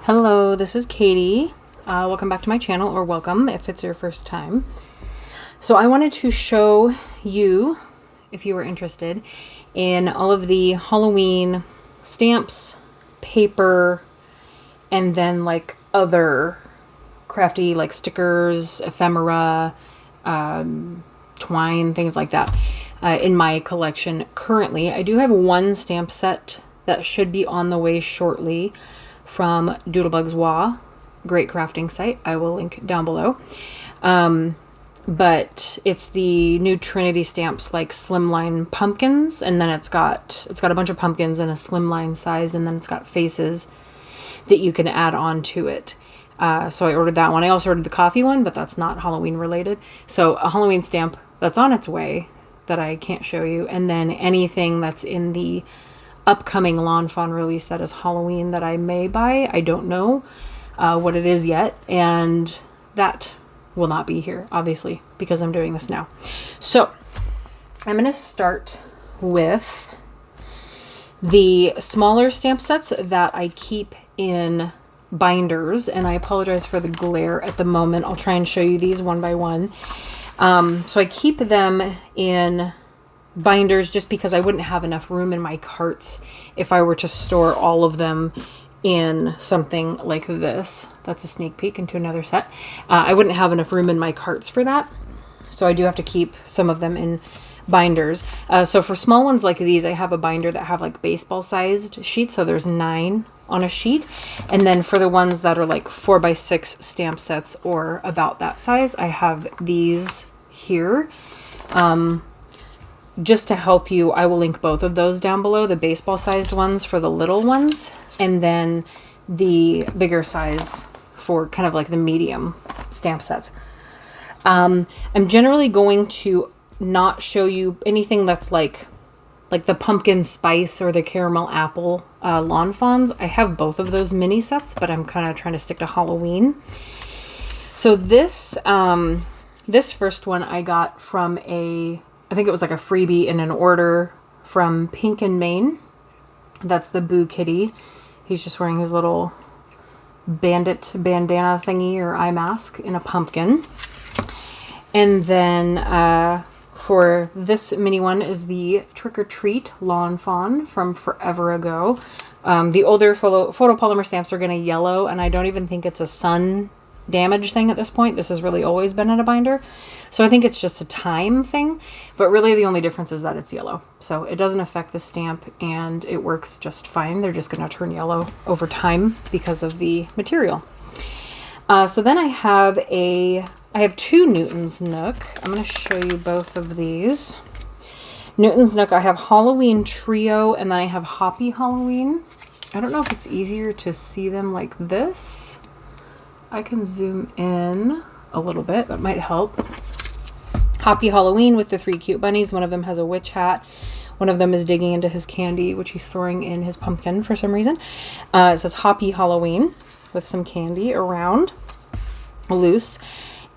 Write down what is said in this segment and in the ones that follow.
Hello, this is Katie. Welcome back to my channel, or welcome if it's your first time. So I wanted to show you, if you were interested, in all of the Halloween stamps, paper, and then like other crafty like stickers, ephemera, twine, things like that in my collection currently. I do have one stamp set that should be on the way shortly from Doodlebug's Wa, great crafting site. I will link down below. But it's the new Trinity stamps, like slimline pumpkins, and then it's got a bunch of pumpkins in a slimline size, and then it's got faces that you can add on to it. So I ordered that one. I also ordered the coffee one, but that's not Halloween related. So a Halloween stamp that's on its way that I can't show you, and then anything that's in the upcoming Lawn Fawn release that is Halloween that I may buy. I don't know what it is yet, and that will not be here, obviously, because I'm doing this now. So I'm going to start with the smaller stamp sets that I keep in binders, and I apologize for the glare at the moment. I'll try and show you these one by one. So I keep them in binders just because I wouldn't have enough room in my carts if I were to store all of them in something like this. That's a sneak peek into another set. I wouldn't have enough room in my carts for that, so I do have to keep some of them in binders. So for small ones like these, I have a binder that have like baseball sized sheets, so there's 9 on a sheet. And then for the ones that are like 4x6 stamp sets or about that size, I have these here. Just to help you, I will link both of those down below, the baseball sized ones for the little ones, and then the bigger size for kind of like the medium stamp sets. I'm generally going to not show you anything that's like the pumpkin spice or the caramel apple Lawn Fawns. I have both of those mini sets, but I'm kind of trying to stick to Halloween. So this first one I got from I think it was like a freebie in an order from Pink and Maine. That's the Boo Kitty. He's just wearing his little bandit bandana thingy or eye mask in a pumpkin. And then for this mini one is the Trick or Treat Lawn Fawn from forever ago. The older photopolymer stamps are going to yellow, and I don't even think it's a sun damage thing at this point. This has really always been in a binder. So I think it's just a time thing, but really the only difference is that it's yellow. So it doesn't affect the stamp and it works just fine. They're just going to turn yellow over time because of the material. So then I have 2 Newton's Nook. I'm going to show you both of these. Newton's Nook, I have Halloween Trio, and then I have Hoppy Halloween. I don't know if it's easier to see them like this. I can zoom in a little bit. That might help. Hoppy Halloween with the 3 cute bunnies. One of them has a witch hat. One of them is digging into his candy, which he's storing in his pumpkin for some reason. It says Hoppy Halloween with some candy around loose.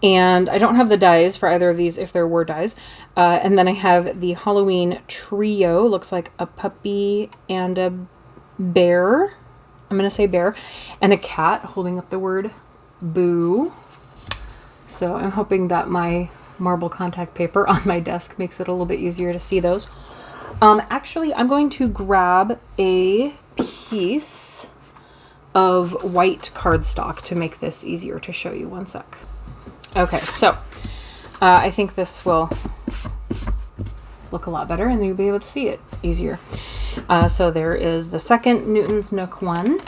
And I don't have the dies for either of these if there were dies. And then I have the Halloween Trio. Looks like a puppy and a bear. I'm going to say bear. And a cat holding up the word Boo. So I'm hoping that my marble contact paper on my desk makes it a little bit easier to see those. Actually, I'm going to grab a piece of white cardstock to make this easier to show you. One sec. Okay, so I think this will look a lot better and you'll be able to see it easier. So there is the second Newton's Nook one.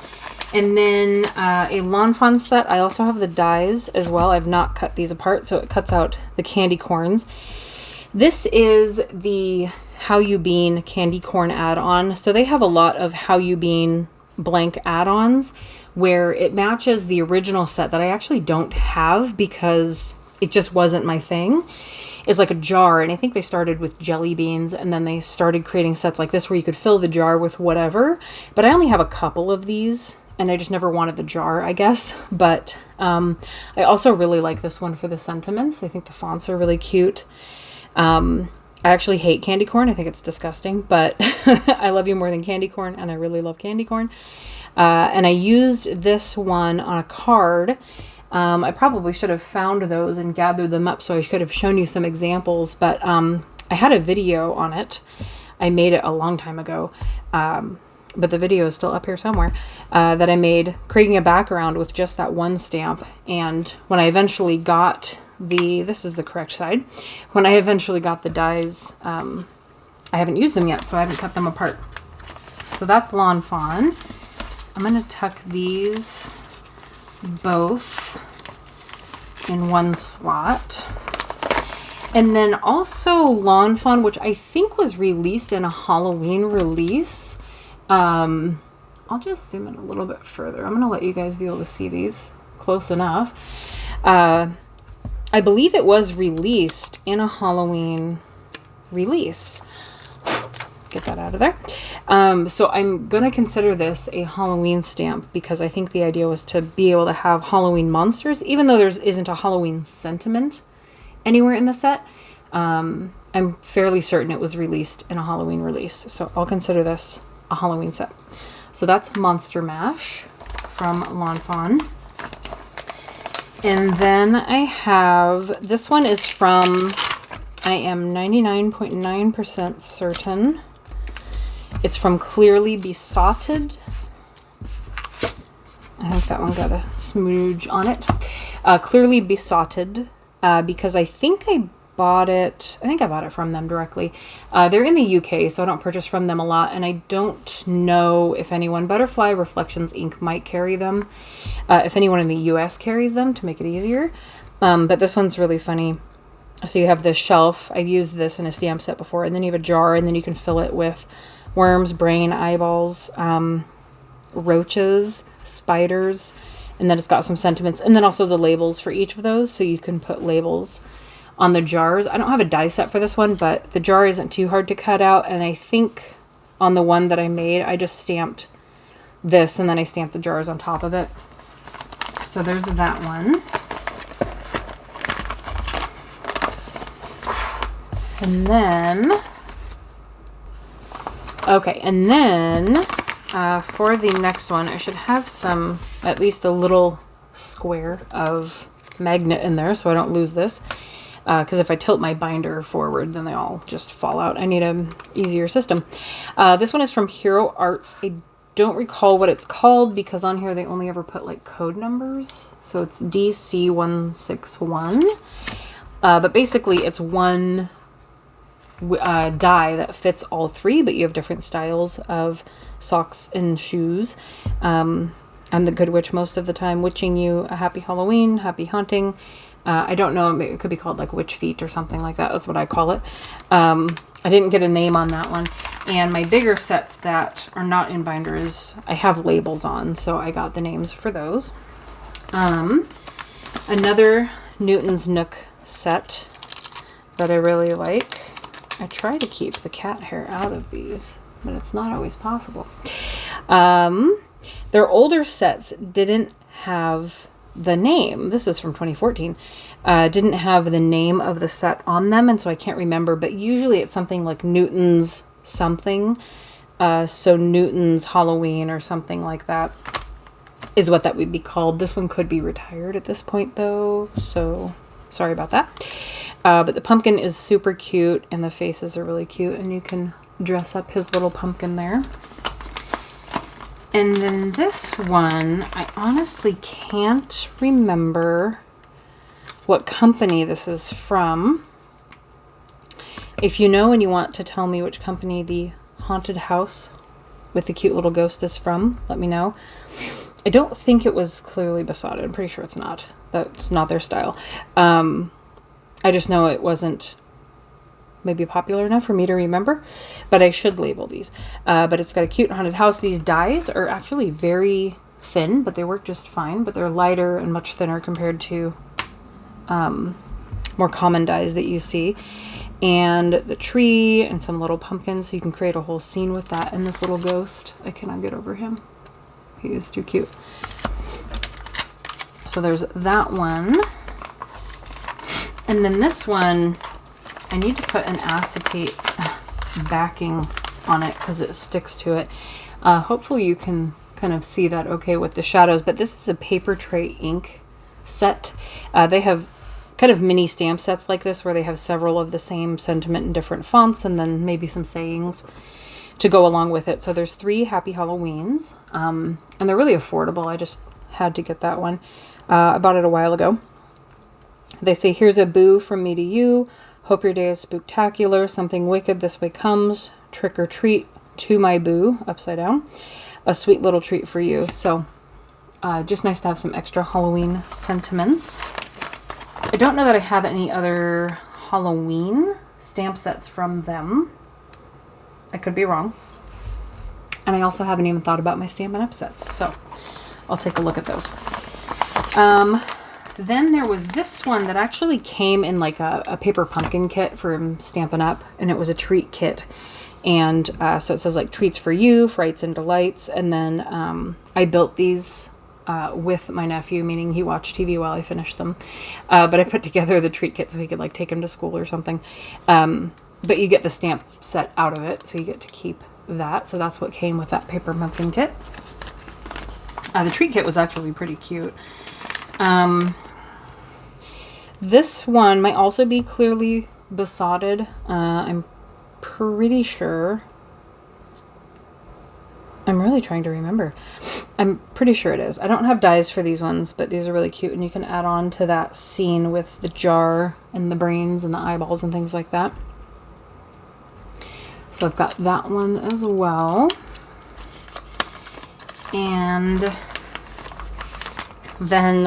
And then a Lawn Fawn set. I also have the dies as well. I've not cut these apart, so it cuts out the candy corns. This is the How You Bean candy corn add-on. So they have a lot of How You Bean blank add-ons where it matches the original set that I actually don't have because it just wasn't my thing. It's like a jar, and I think they started with jelly beans, and then they started creating sets like this where you could fill the jar with whatever. But I only have a couple of these, and I just never wanted the jar, I guess. But I also really like this one for the sentiments. I think the fonts are really cute. I actually hate candy corn. I think it's disgusting, but I love you more than candy corn, and I really love candy corn. And I used this one on a card. I probably should have found those and gathered them up so I could have shown you some examples, but I had a video on it. I made it a long time ago, but the video is still up here somewhere, that I made creating a background with just that one stamp. And when I eventually got this is the correct side, when I eventually got the dies, I haven't used them yet, so I haven't cut them apart. So that's Lawn Fawn. I'm going to tuck these both in one slot. And then also Lawn Fawn, which I think was released in a Halloween release. I'll just zoom in a little bit further. I'm going to let you guys be able to see these close enough. I believe it was released in a Halloween release. Get that out of there. So I'm going to consider this a Halloween stamp because I think the idea was to be able to have Halloween monsters, even though there isn't a Halloween sentiment anywhere in the set. I'm fairly certain it was released in a Halloween release. So I'll consider this a Halloween set. So that's Monster Mash from Lawn Fawn. And then I have, this one is from, I am 99.9% certain. It's from Clearly Besotted. I think that one got a smooge on it. Clearly Besotted, because I think I bought it from them directly. They're in the UK, so I don't purchase from them a lot, and I don't know if anyone, Butterfly Reflections Inc. might carry them. If anyone in the US carries them to make it easier. But this one's really funny. So you have this shelf. I've used this in a stamp set before, and then you have a jar, and then you can fill it with worms, brain, eyeballs, roaches, spiders, and then it's got some sentiments, and then also the labels for each of those, so you can put labels on the jars. I don't have a die set for this one, but the jar isn't too hard to cut out, and I think on the one that I made, I just stamped this, and then I stamped the jars on top of it. So there's that one. And then... Okay, and then for the next one, I should have some, at least a little square of magnet in there so I don't lose this. Because if I tilt my binder forward, then they all just fall out. I need an easier system. This one is from Hero Arts. I don't recall what it's called because on here they only ever put like code numbers. So it's DC161. But basically it's one... die that fits all three, but you have different styles of socks and shoes. I'm the Good Witch most of the time, witching you a happy Halloween, happy hunting. I don't know, it could be called like witch feet or something like that. That's what I call it. I didn't get a name on that one. And my bigger sets that are not in binders, I have labels on, so I got the names for those. Another Newton's Nook set that I really like. I try to keep the cat hair out of these, but it's not always possible. Their older sets didn't have the name. This is from 2014. Didn't have the name of the set on them, and so I can't remember, but usually it's something like Newton's something. So Newton's Halloween or something like that is what that would be called. This one could be retired at this point, though, so sorry about that. But the pumpkin is super cute, and the faces are really cute, and you can dress up his little pumpkin there. And then this one, I honestly can't remember what company this is from. If you know and you want to tell me which company the haunted house with the cute little ghost is from, let me know. I don't think it was Clearly Besotted. I'm pretty sure it's not. That's not their style. I just know it wasn't maybe popular enough for me to remember, but I should label these. But it's got a cute haunted house. These dies are actually very thin, but they work just fine, but they're lighter and much thinner compared to more common dies that you see. And the tree and some little pumpkins, so you can create a whole scene with that. And this little ghost, I cannot get over him. He is too cute. So there's that one. And then this one, I need to put an acetate backing on it because it sticks to it. Hopefully you can kind of see that okay with the shadows. But this is a paper tray ink set. They have kind of mini stamp sets like this where they have several of the same sentiment in different fonts and then maybe some sayings to go along with it. So there's 3 Happy Halloweens, and they're really affordable. I just had to get that one. I bought it a while ago. They say, here's a boo from me to you. Hope your day is spooktacular. Something wicked this way comes. Trick or treat to my boo, upside down. A sweet little treat for you. So just nice to have some extra Halloween sentiments. I don't know that I have any other Halloween stamp sets from them. I could be wrong. And I also haven't even thought about my Stampin' Up! Sets. So I'll take a look at those. Then there was this one that actually came in like a paper pumpkin kit from Stampin' Up! And it was a treat kit. And so it says like treats for you, frights and delights. And then I built these with my nephew, meaning he watched TV while I finished them. But I put together the treat kit so he could like take him to school or something. But you get the stamp set out of it, so you get to keep that. So that's what came with that paper pumpkin kit. The treat kit was actually pretty cute. This one might also be clearly besotted. I'm pretty sure. I'm really trying to remember. I'm pretty sure it is. I don't have dies for these ones, but these are really cute. And you can add on to that scene with the jar and the brains and the eyeballs and things like that. So I've got that one as well. And then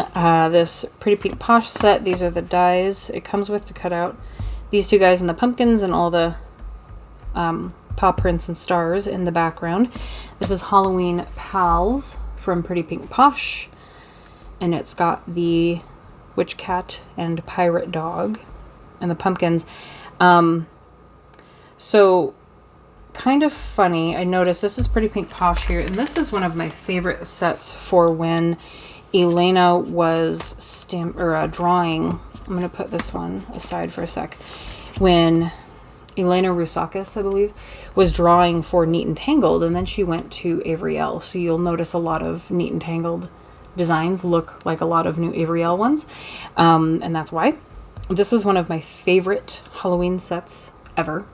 this Pretty Pink Posh set. These are the dies it comes with to cut out these 2 guys and the pumpkins and all the paw prints and stars in the background. This is Halloween Pals from Pretty Pink Posh. And it's got the witch cat and pirate dog and the pumpkins. So kind of funny, I noticed this is Pretty Pink Posh here. And this is one of my favorite sets for when Elena was drawing. I'm going to put this one aside for a sec. When Elena Rousakis, I believe, was drawing for Neat and Tangled, and then she went to Avery Elle. So you'll notice a lot of Neat and Tangled designs look like a lot of new Avery Elle ones, and that's why. This is one of my favorite Halloween sets ever,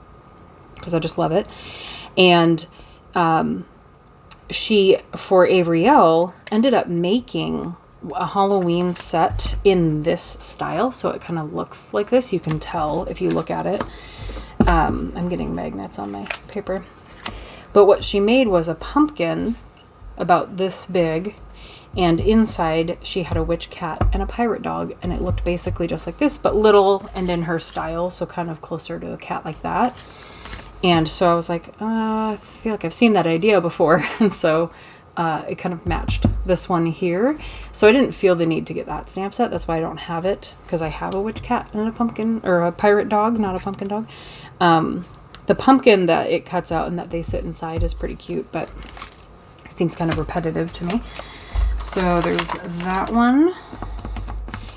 because I just love it. And she, for Avery Elle, ended up making a Halloween set in this style, so it kind of looks like this. You can tell if you look at it. I'm getting magnets on my paper. But what she made was a pumpkin about this big, and inside she had a witch cat and a pirate dog, and it looked basically just like this, but little and in her style, so kind of closer to a cat like that. And so I was like, I feel like I've seen that idea before. And so it kind of matched this one here. So I didn't feel the need to get that stamp set. That's why I don't have it, because I have a witch cat and a pumpkin, or a pirate dog, not a pumpkin dog. The pumpkin that it cuts out and that they sit inside is pretty cute, but it seems kind of repetitive to me. So there's that one.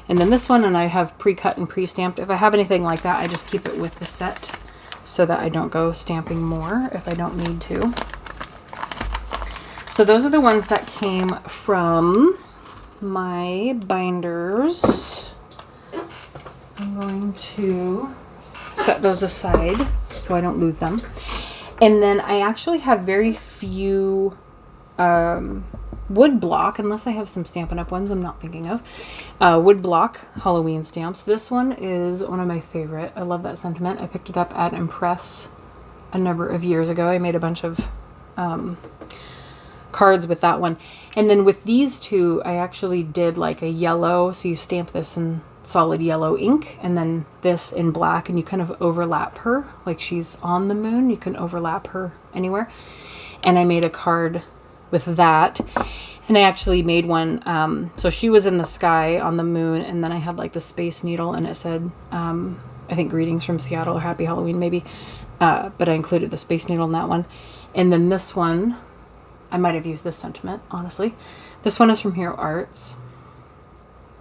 And then this one, and I have pre-cut and pre-stamped. If I have anything like that, I just keep it with the set so that I don't go stamping more if I don't need to. So those are the ones that came from my binders. I'm going to set those aside so I don't lose them. And then I actually have very few wood block, unless I have some Stampin' Up! Ones I'm not thinking of. Wood block Halloween stamps. This one is one of my favorite. I love that sentiment. I picked it up at Impress a number of years ago. I made a bunch of cards with that one. And then with these two, I actually did like a yellow. So you stamp this in solid yellow ink, and then this in black, and you kind of overlap her. Like she's on the moon. You can overlap her anywhere. And I made a card with that. And I actually made one. So she was in the sky on the moon, and then I had like the Space Needle, and it said, I think greetings from Seattle or Happy Halloween maybe. But I included the Space Needle in that one. And then this one, I might have used this sentiment, honestly. This one is from Hero Arts.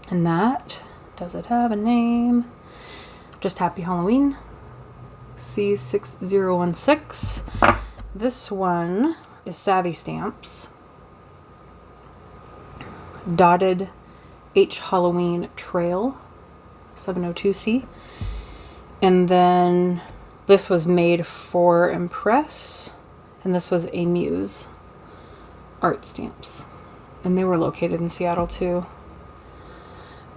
And that, does it have a name? Just Happy Halloween. C6016. This one is Savvy Stamps. dotted H Halloween Trail 702C. And then this was made for Impress, and this was a Muse art stamps. And they were located in Seattle too.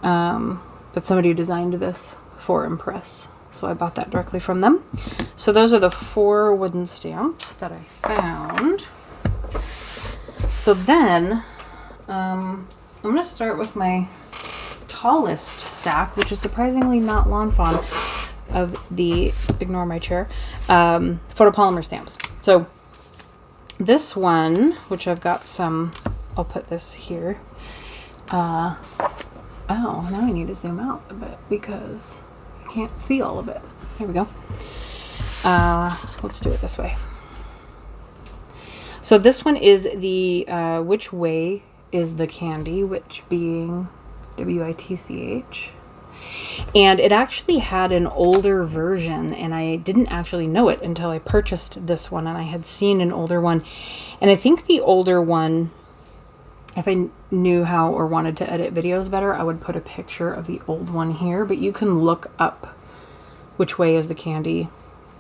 But somebody designed this for Impress, so I bought that directly from them. So those are the 4 wooden stamps that I found. So then, I'm going to start with my tallest stack, which is surprisingly not Lawn Fawn, of the, ignore my chair, photopolymer stamps. So this one, which I've got some, I'll put this here. Oh, now I need to zoom out a bit because I can't see all of it. Here we go. Let's do it this way. So this one is the Which Way is the Candy, which being WITCH. And it actually had an older version, and I didn't actually know it until I purchased this one, and I had seen an older one. And I think the older one, if I knew how or wanted to edit videos better, I would put a picture of the old one here, but you can look up Which Way is the Candy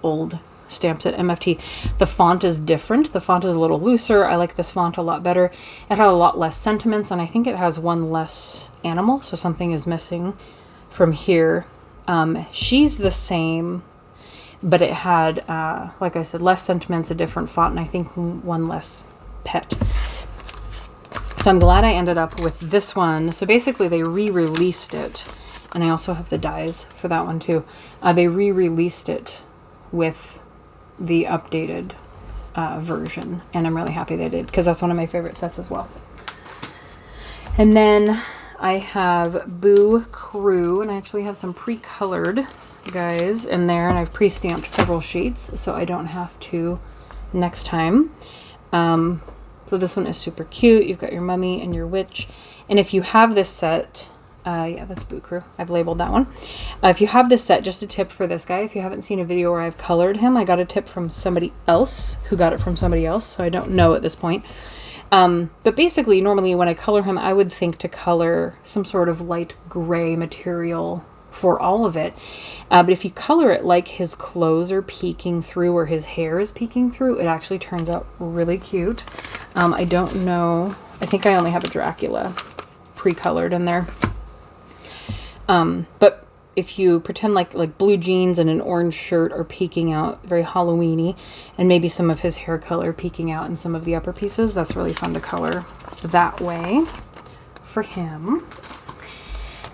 old stamps at MFT. The font is different. The font is a little looser. I like this font a lot better. It had a lot less sentiments, and I think it has one less animal, so something is missing from here. She's the same, but it had, like I said, less sentiments, a different font, and I think one less pet. So I'm glad I ended up with this one. So basically they re-released it, and I also have the dies for that one too. They re-released it with the updated version, and I'm really happy they did, because that's one of my favorite sets as well. And then I have Boo Crew, and I actually have some pre-colored guys in there, and I've pre-stamped several sheets so I don't have to next time. So this one is super cute. You've got your mummy and your witch, and if you have this set, yeah, that's Boo Crew. I've labeled that one. If you have this set, just a tip for this guy. If you haven't seen a video where I've colored him, I got a tip from somebody else who got it from somebody else, so I don't know at this point. But basically, normally when I color him, I would think to color some sort of light gray material for all of it. But if you color it like his clothes are peeking through or his hair is peeking through, it actually turns out really cute. I don't know. I think I only have a Dracula pre-colored in there. But if you pretend like blue jeans and an orange shirt are peeking out, very Halloween-y, and maybe some of his hair color peeking out in some of the upper pieces, that's really fun to color that way for him.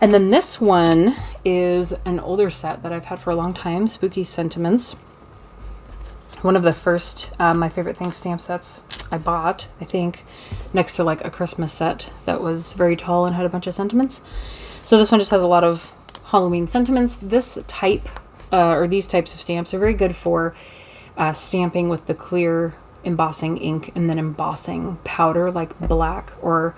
And then this one is an older set that I've had for a long time, Spooky Sentiments. One of the first My Favorite Things stamp sets I bought, I think, next to like a Christmas set that was very tall and had a bunch of sentiments. So this one just has a lot of Halloween sentiments. This type, or these types of stamps are very good for stamping with the clear embossing ink and then embossing powder like black or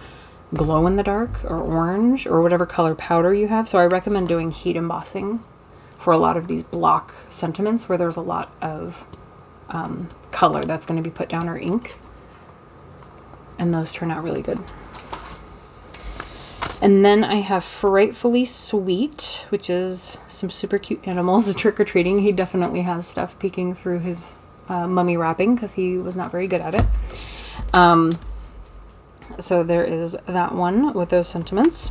glow in the dark or orange or whatever color powder you have. So I recommend doing heat embossing for a lot of these block sentiments where there's a lot of color that's going to be put down, or ink. And those turn out really good. And then I have Frightfully Sweet, which is some super cute animals trick-or-treating. He definitely has stuff peeking through his mummy wrapping because he was not very good at it. So there is that one with those sentiments.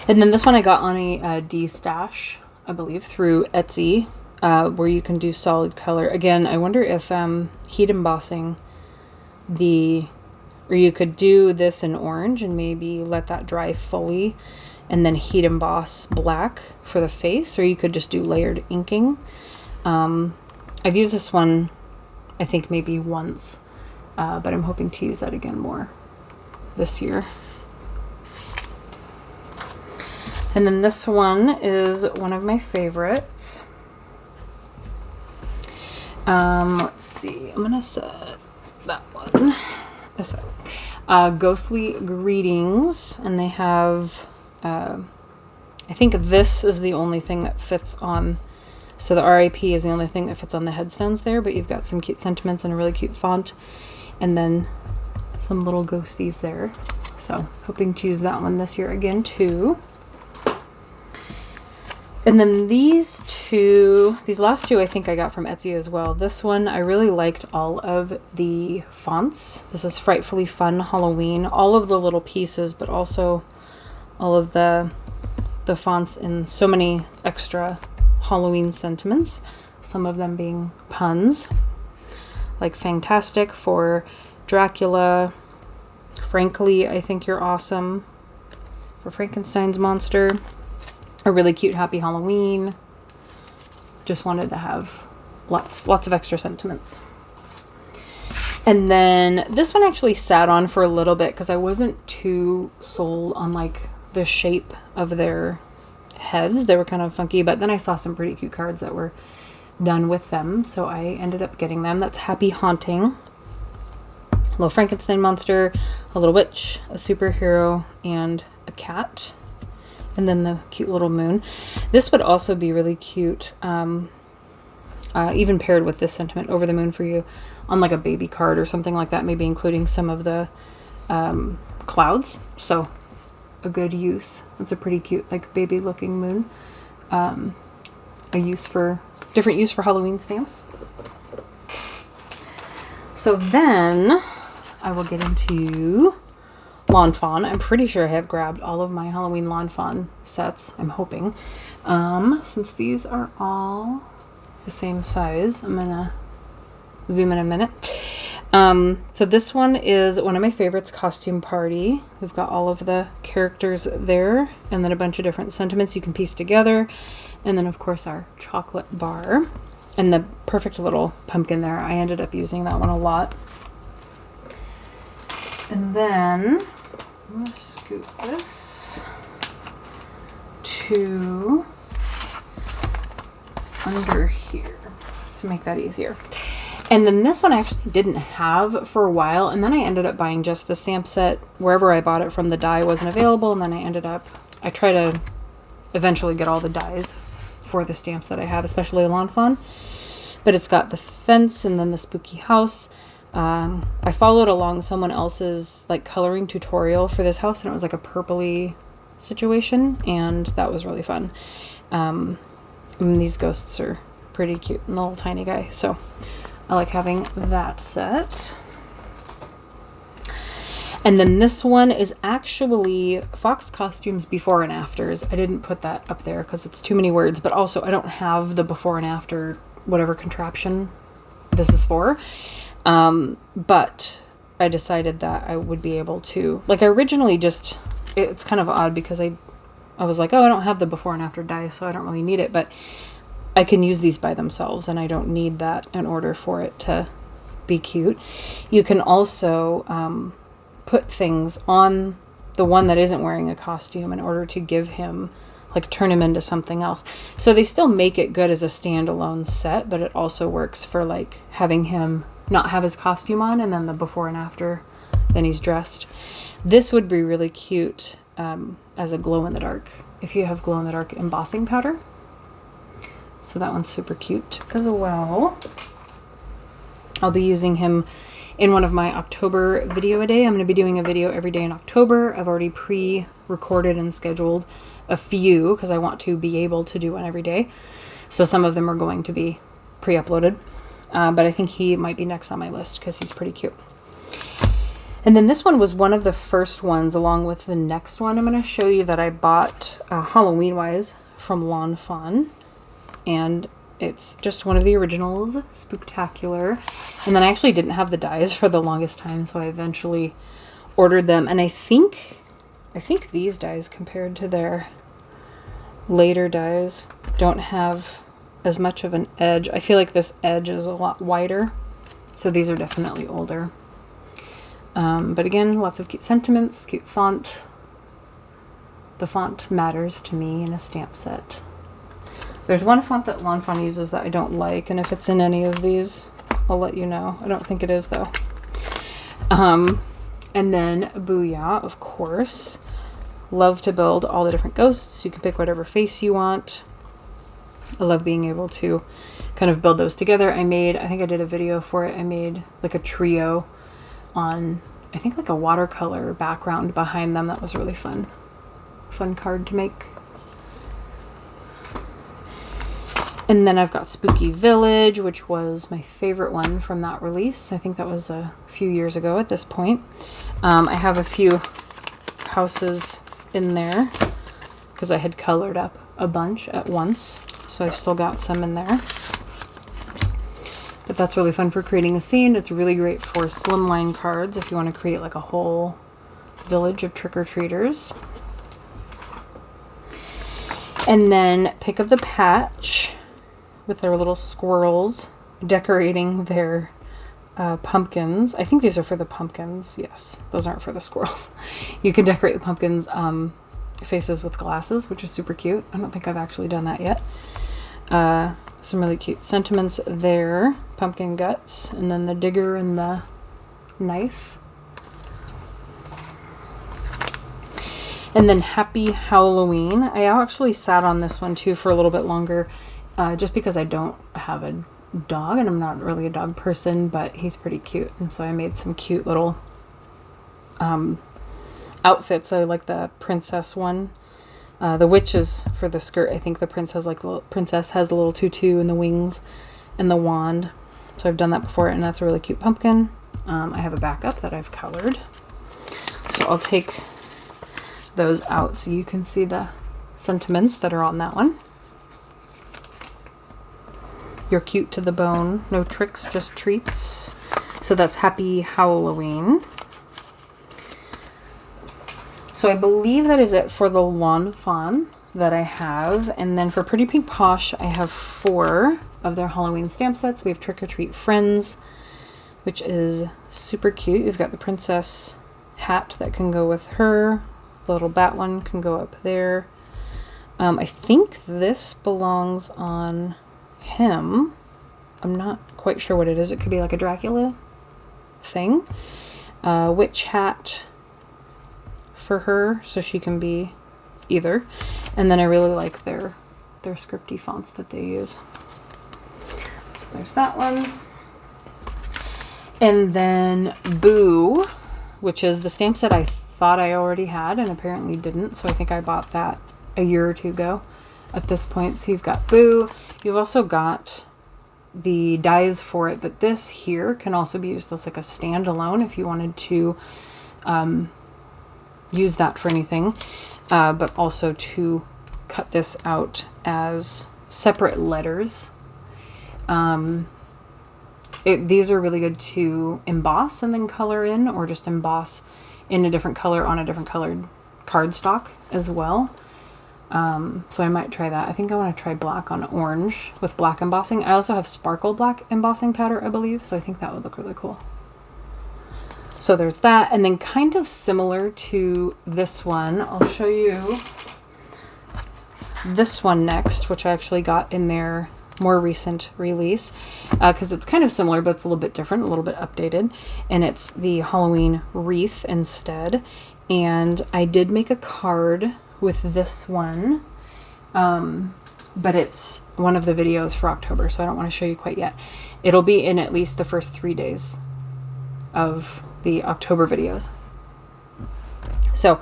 And then this one I got on a D-stash, I believe, through Etsy, where you can do solid color. Again, I wonder if heat embossing or you could do this in orange and maybe let that dry fully and then heat emboss black for the face, or you could just do layered inking. I've used this one, I think maybe once, but I'm hoping to use that again more this year. And then this one is one of my favorites. Let's see, I'm gonna set that one aside. Ghostly Greetings, and they have, I think this is the only thing that fits on, so the RIP is the only thing that fits on the headstones there, but you've got some cute sentiments and a really cute font, and then some little ghosties there. So hoping to use that one this year again too. And then these last two I think I got from Etsy as well. This one, I really liked all of the fonts. This is Frightfully Fun Halloween. All of the little pieces, but also all of the fonts in so many extra Halloween sentiments. Some of them being puns. Like Fantastic for Dracula. Frankly, I think you're awesome for Frankenstein's monster. A really cute Happy Halloween. Just wanted to have lots of extra sentiments. And then this one actually sat on for a little bit because I wasn't too sold on like the shape of their heads. They were kind of funky, but then I saw some pretty cute cards that were done with them, so I ended up getting them. That's Happy Haunting. A little Frankenstein monster, a little witch, a superhero, and a cat. And then the cute little moon. This would also be really cute, even paired with this sentiment, Over the Moon for You, on like a baby card or something like that, maybe including some of the clouds. So a good use. It's a pretty cute, like baby looking moon. A different use for Halloween stamps. So then I will get into Lawn Fawn. I'm pretty sure I have grabbed all of my Halloween Lawn Fawn sets. I'm hoping. Since these are all the same size, I'm gonna zoom in a minute. So this one is one of my favorites, Costume Party. We've got all of the characters there, and then a bunch of different sentiments you can piece together. And then of course our chocolate bar and the perfect little pumpkin there. I ended up using that one a lot. And then I'm gonna scoot this to under here to make that easier. And then this one I actually didn't have for a while, and then I ended up buying just the stamp set wherever I bought it from. The die wasn't available, and then I try to eventually get all the dies for the stamps that I have, especially Lawn Fawn. But it's got the fence and then the spooky house. I followed along someone else's like coloring tutorial for this house, and it was like a purpley situation, and that was really fun. And these ghosts are pretty cute, and the little tiny guy, so I like having that set. And then this one is actually Fox Costumes Before and Afters. I didn't put that up there because it's too many words, but also I don't have the before and after whatever contraption this is for. But I decided that I would be able to, like, I originally it's kind of odd because I was like, oh, I don't have the before and after dies, so I don't really need it, but I can use these by themselves, and I don't need that in order for it to be cute. You can also put things on the one that isn't wearing a costume in order to give him, like, turn him into something else. So they still make it good as a standalone set, but it also works for, like, having him not have his costume on and then the before and after, then he's dressed. This would be really cute as a glow-in-the-dark, if you have glow-in-the-dark embossing powder. So that one's super cute as well. I'll be using him in one of my October video a day. I'm going to be doing a video every day in October. I've already pre-recorded and scheduled a few because I want to be able to do one every day. So some of them are going to be pre-uploaded. But I think he might be next on my list because he's pretty cute. And then this one was one of the first ones along with the next one I'm going to show you that I bought Halloween-wise from Lawn Fawn. And it's just one of the originals, Spooktacular. And then I actually didn't have the dies for the longest time, so I eventually ordered them. And I think these dies compared to their later dies don't have as much of an edge. I feel like this edge is a lot wider, so these are definitely older. But again, lots of cute sentiments, cute font. The font matters to me in a stamp set. There's one font that Lawn Fawn uses that I don't like, and if it's in any of these, I'll let you know. I don't think it is, though. And then Booyah, of course. Love to build all the different ghosts. You can pick whatever face you want. I love being able to kind of build those together. I think I did a video for it. I made like a trio on I think like a watercolor background behind them. That was really fun card to make. And then I've got Spooky Village, which was my favorite one from that release. I think that was a few years ago at this point. I have a few houses in there because I had colored up a bunch at once. So I've still got some in there. But that's really fun for creating a scene. It's really great for slimline cards if you want to create like a whole village of trick-or-treaters. And then Pick of the Patch with their little squirrels decorating their pumpkins. I think these are for the pumpkins. Yes, those aren't for the squirrels. You can decorate the pumpkins' faces with glasses, which is super cute. I don't think I've actually done that yet. Some really cute sentiments there. Pumpkin guts, and then the digger and the knife. And then Happy Halloween. I actually sat on this one too for a little bit longer, just because I don't have a dog and I'm not really a dog person, but he's pretty cute. And so I made some cute little outfits. I like the princess one. The witch is for the skirt. I think the princess has a little tutu and the wings and the wand. So I've done that before, and that's a really cute pumpkin. I have a backup that I've colored. So I'll take those out so you can see the sentiments that are on that one. You're cute to the bone. No tricks, just treats. So that's Happy Halloween. So I believe that is it for the Lawn Fawn that I have. And then for Pretty Pink Posh, I have 4 of their Halloween stamp sets. We have Trick or Treat Friends, which is super cute. You've got the princess hat that can go with her. The little bat one can go up there. I think this belongs on him. I'm not quite sure what it is. It could be like a Dracula thing. Witch hat for her, so she can be either. And then I really like their scripty fonts that they use. So there's that one. And then Boo, which is the stamp set I thought I already had and apparently didn't. So I think I bought that a year or two ago at this point. So you've got Boo. You've also got the dies for it, but this here can also be used as like a standalone if you wanted to use that for anything, but also to cut this out as separate letters. These are really good to emboss and then color in, or just emboss in a different color on a different colored cardstock as well. So I might try that. I think I want to try black on orange with black embossing. I also have sparkle black embossing powder, I believe, so I think that would look really cool. So there's that, and then kind of similar to this one, I'll show you this one next, which I actually got in their more recent release, because it's kind of similar, but it's a little bit different, a little bit updated, and it's the Halloween wreath instead. And I did make a card with this one, but it's one of the videos for October, so I don't want to show you quite yet. It'll be in at least the first 3 days of the October videos. So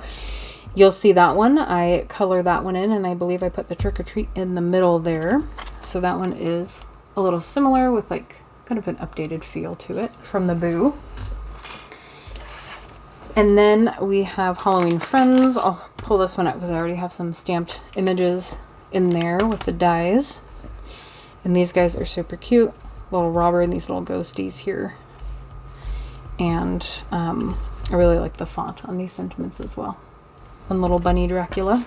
you'll see that one. I color that one in, and I believe I put the Trick or Treat in the middle there. So that one is a little similar with like kind of an updated feel to it from the Boo. And then we have Halloween Friends. I'll pull this one out because I already have some stamped images in there with the dies. And these guys are super cute. Little robber and these little ghosties here. And I really like the font on these sentiments as well. One little bunny Dracula.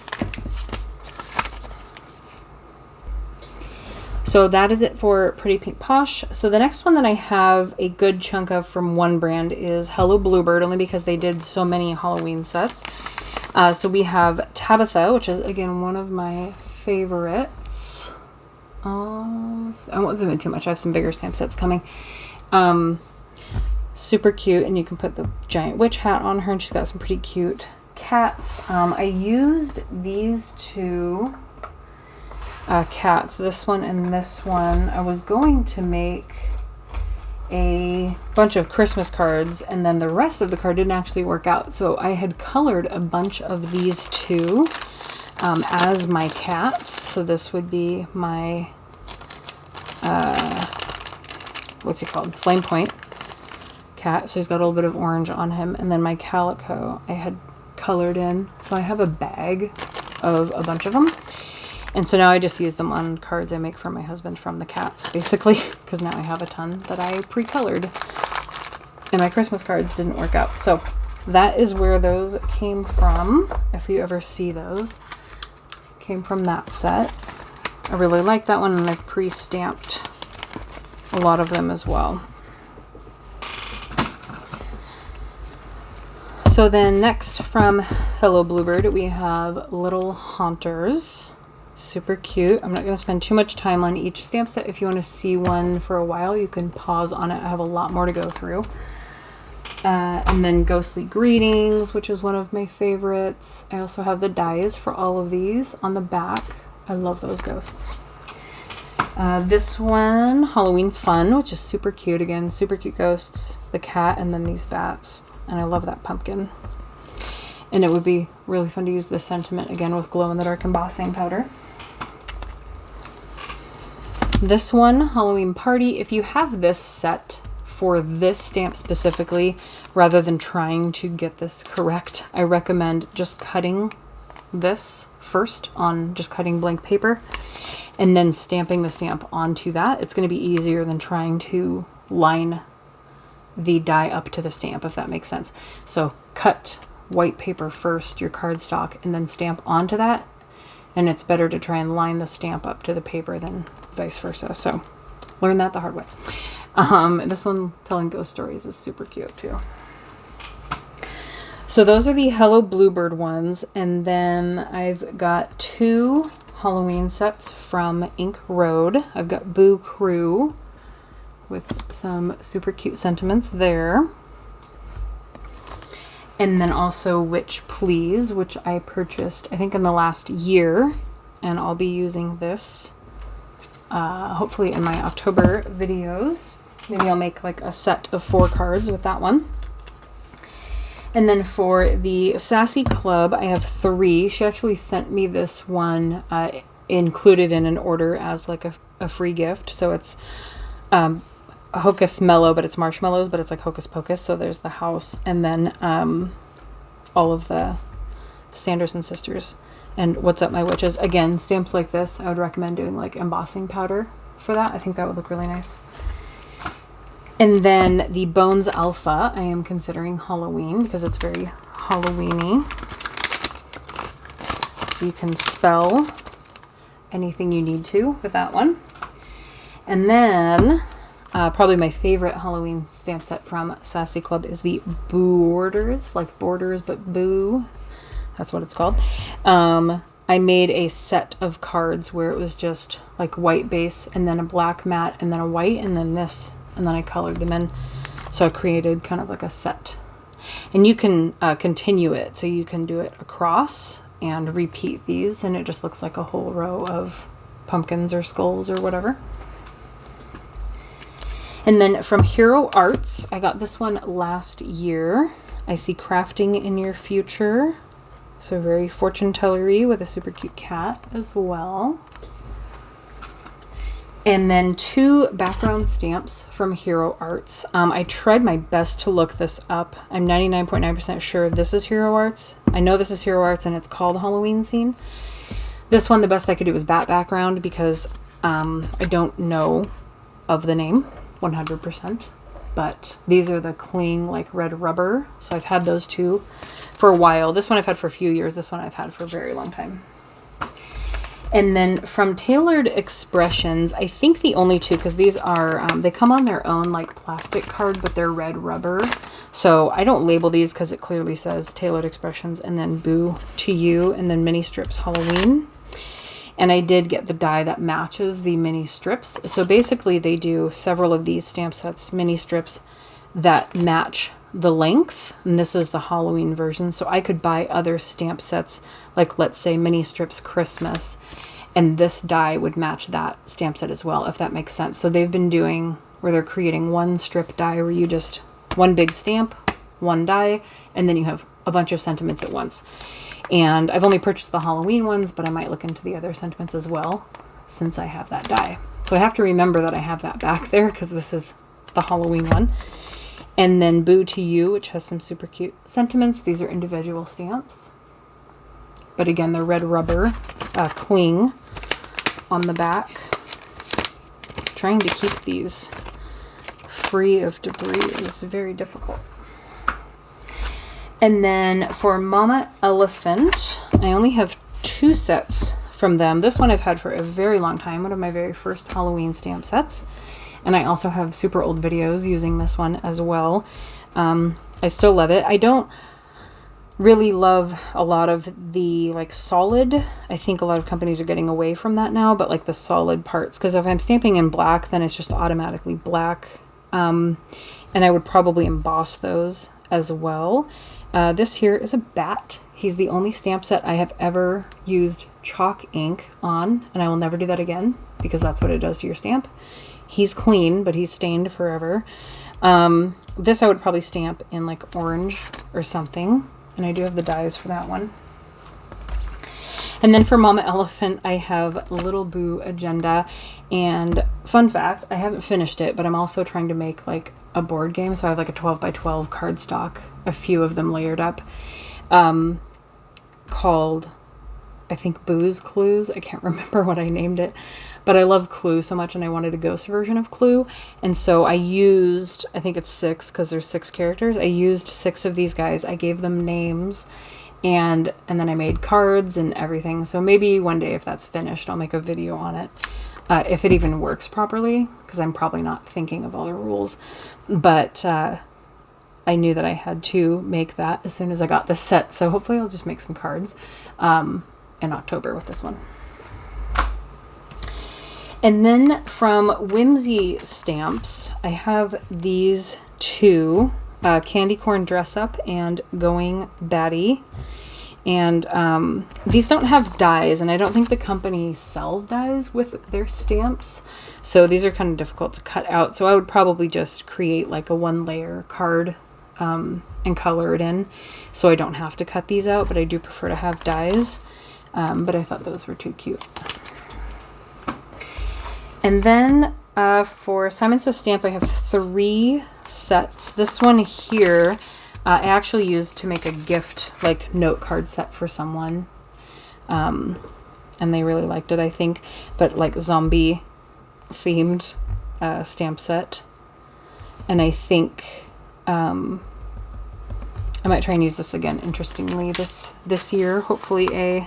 So that is it for Pretty Pink Posh. So the next one that I have a good chunk of from one brand is Hello Bluebird, only because they did so many Halloween sets. So we have Tabitha, which is again one of my favorites. I won't zoom in too much. I have some bigger stamp sets coming. Super cute, and you can put the giant witch hat on her, and she's got some pretty cute cats. I used these two cats, this one and this one. I was going to make a bunch of Christmas cards, and then the rest of the card didn't actually work out. So I had colored a bunch of these two as my cats. So this would be my, what's he called? Flame Point cat. So he's got a little bit of orange on him. And then my calico I had colored in. So I have a bag of a bunch of them. And so now I just use them on cards I make for my husband from the cats, basically, because now I have a ton that I pre-colored. And my Christmas cards didn't work out. So that is where those came from, if you ever see those. Came from that set. I really like that one, and I pre-stamped a lot of them as well. So then next from Hello Bluebird, we have Little Haunters. Super cute. I'm not going to spend too much time on each stamp set. If you want to see one for a while, you can pause on it. I have a lot more to go through. And then Ghostly Greetings, which is one of my favorites. I also have the dies for all of these on the back. I love those ghosts. This one, Halloween Fun, which is super cute. Again, super cute ghosts. The cat and then these bats. And I love that pumpkin. And it would be really fun to use this sentiment again with glow-in-the-dark embossing powder. This one, Halloween Party. If you have this set for this stamp specifically, rather than trying to get this correct, I recommend just cutting this first on just cutting blank paper and then stamping the stamp onto that. It's going to be easier than trying to line the die up to the stamp, if that makes sense. So cut white paper first, your cardstock, and then stamp onto that. And it's better to try and line the stamp up to the paper than vice versa. So learn that the hard way. This one, Telling Ghost Stories, is super cute too. So those are the Hello Bluebird ones. And then I've got two Halloween sets from Ink Road. I've got Boo Crew with some super cute sentiments there. And then also Witch Please, which I purchased, I think, in the last year. And I'll be using this hopefully in my October videos. Maybe I'll make like a set of 4 cards with that one. And then for the Sassy Club, I have 3. She actually sent me this one included in an order as like a free gift. So it's Hocus Mellow, but it's marshmallows, but it's like Hocus Pocus. So there's the house, and then all of the Sanderson sisters and What's Up My Witches. Again, stamps like this, I would recommend doing like embossing powder for that. I think that would look really nice. And then the Bones Alpha, I am considering Halloween because it's very Halloween-y. So you can spell anything you need to with that one. And then probably my favorite Halloween stamp set from Sassy Club is the Borders, like borders, but boo. That's what it's called. I made a set of cards where it was just like white base and then a black mat and then a white and then this, and then I colored them in. So I created kind of like a set. And you can continue it. So you can do it across and repeat these, and it just looks like a whole row of pumpkins or skulls or whatever. And then from Hero Arts, I got this one last year. I see Crafting in Your Future. So very fortune tellery with a super cute cat as well. And then 2 background stamps from Hero Arts. I tried my best to look this up. I'm 99.9% sure this is Hero Arts. I know this is Hero Arts and it's called Halloween Scene. This one, the best I could do was bat background because I don't know of the name 100%. But these are the cling like red rubber. So I've had those 2 for a while. This one I've had for a few years. This one I've had for a very long time. And then from Tailored Expressions, I think the only 2, because these are, they come on their own like plastic card, but they're red rubber. So I don't label these because it clearly says Tailored Expressions and then Boo to You and then Mini Strips Halloween. And I did get the die that matches the mini strips. So basically they do several of these stamp sets, mini strips that match the length. And this is the Halloween version. So I could buy other stamp sets, like let's say Mini Strips Christmas, and this die would match that stamp set as well, if that makes sense. So they've been doing where they're creating one strip die where you just, one big stamp, one die, and then you have a bunch of sentiments at once. And I've only purchased the Halloween ones, but I might look into the other sentiments as well, since I have that die. So I have to remember that I have that back there, because this is the Halloween one. And then Boo to You, which has some super cute sentiments. These are individual stamps. But again, the red rubber cling on the back. Trying to keep these free of debris is very difficult. And then for Mama Elephant, I only have 2 sets from them. This one I've had for a very long time, one of my very first Halloween stamp sets. And I also have super old videos using this one as well. I still love it. I don't really love a lot of the like solid. I think a lot of companies are getting away from that now, but like the solid parts, because if I'm stamping in black, then it's just automatically black. And I would probably emboss those as well. This here is a bat. He's the only stamp set I have ever used chalk ink on, and I will never do that again, because that's what it does to your stamp. He's clean, but he's stained forever. This I would probably stamp in like orange or something. And I do have the dies for that one. And then for Mama Elephant, I have Little Boo Agenda. And fun fact, I haven't finished it, but I'm also trying to make like a board game. So I have like a 12 by 12 cardstock, a few of them layered up, called, I think, Boo's Clues. I can't remember what I named it. But I love Clue so much, and I wanted a ghost version of Clue. And so I used, I think it's 6, because there's 6 characters. I used 6 of these guys. I gave them names, and then I made cards and everything. So maybe one day, if that's finished, I'll make a video on it. If it even works properly, because I'm probably not thinking of all the rules. But I knew that I had to make that as soon as I got this set. So hopefully I'll just make some cards in October with this one. And then from Whimsy Stamps, I have these 2, Candy Corn Dress Up and Going Batty. And these don't have dies, and I don't think the company sells dies with their stamps. So these are kind of difficult to cut out. So I would probably just create like a 1-layer card and color it in, so I don't have to cut these out, but I do prefer to have dies. But I thought those were too cute. And then for Simon Says Stamp, I have 3 sets. This one here, I actually used to make a gift, like, note card set for someone. And they really liked it, I think. But, like, zombie themed stamp set. And I think I might try and use this again, interestingly, this year. Hopefully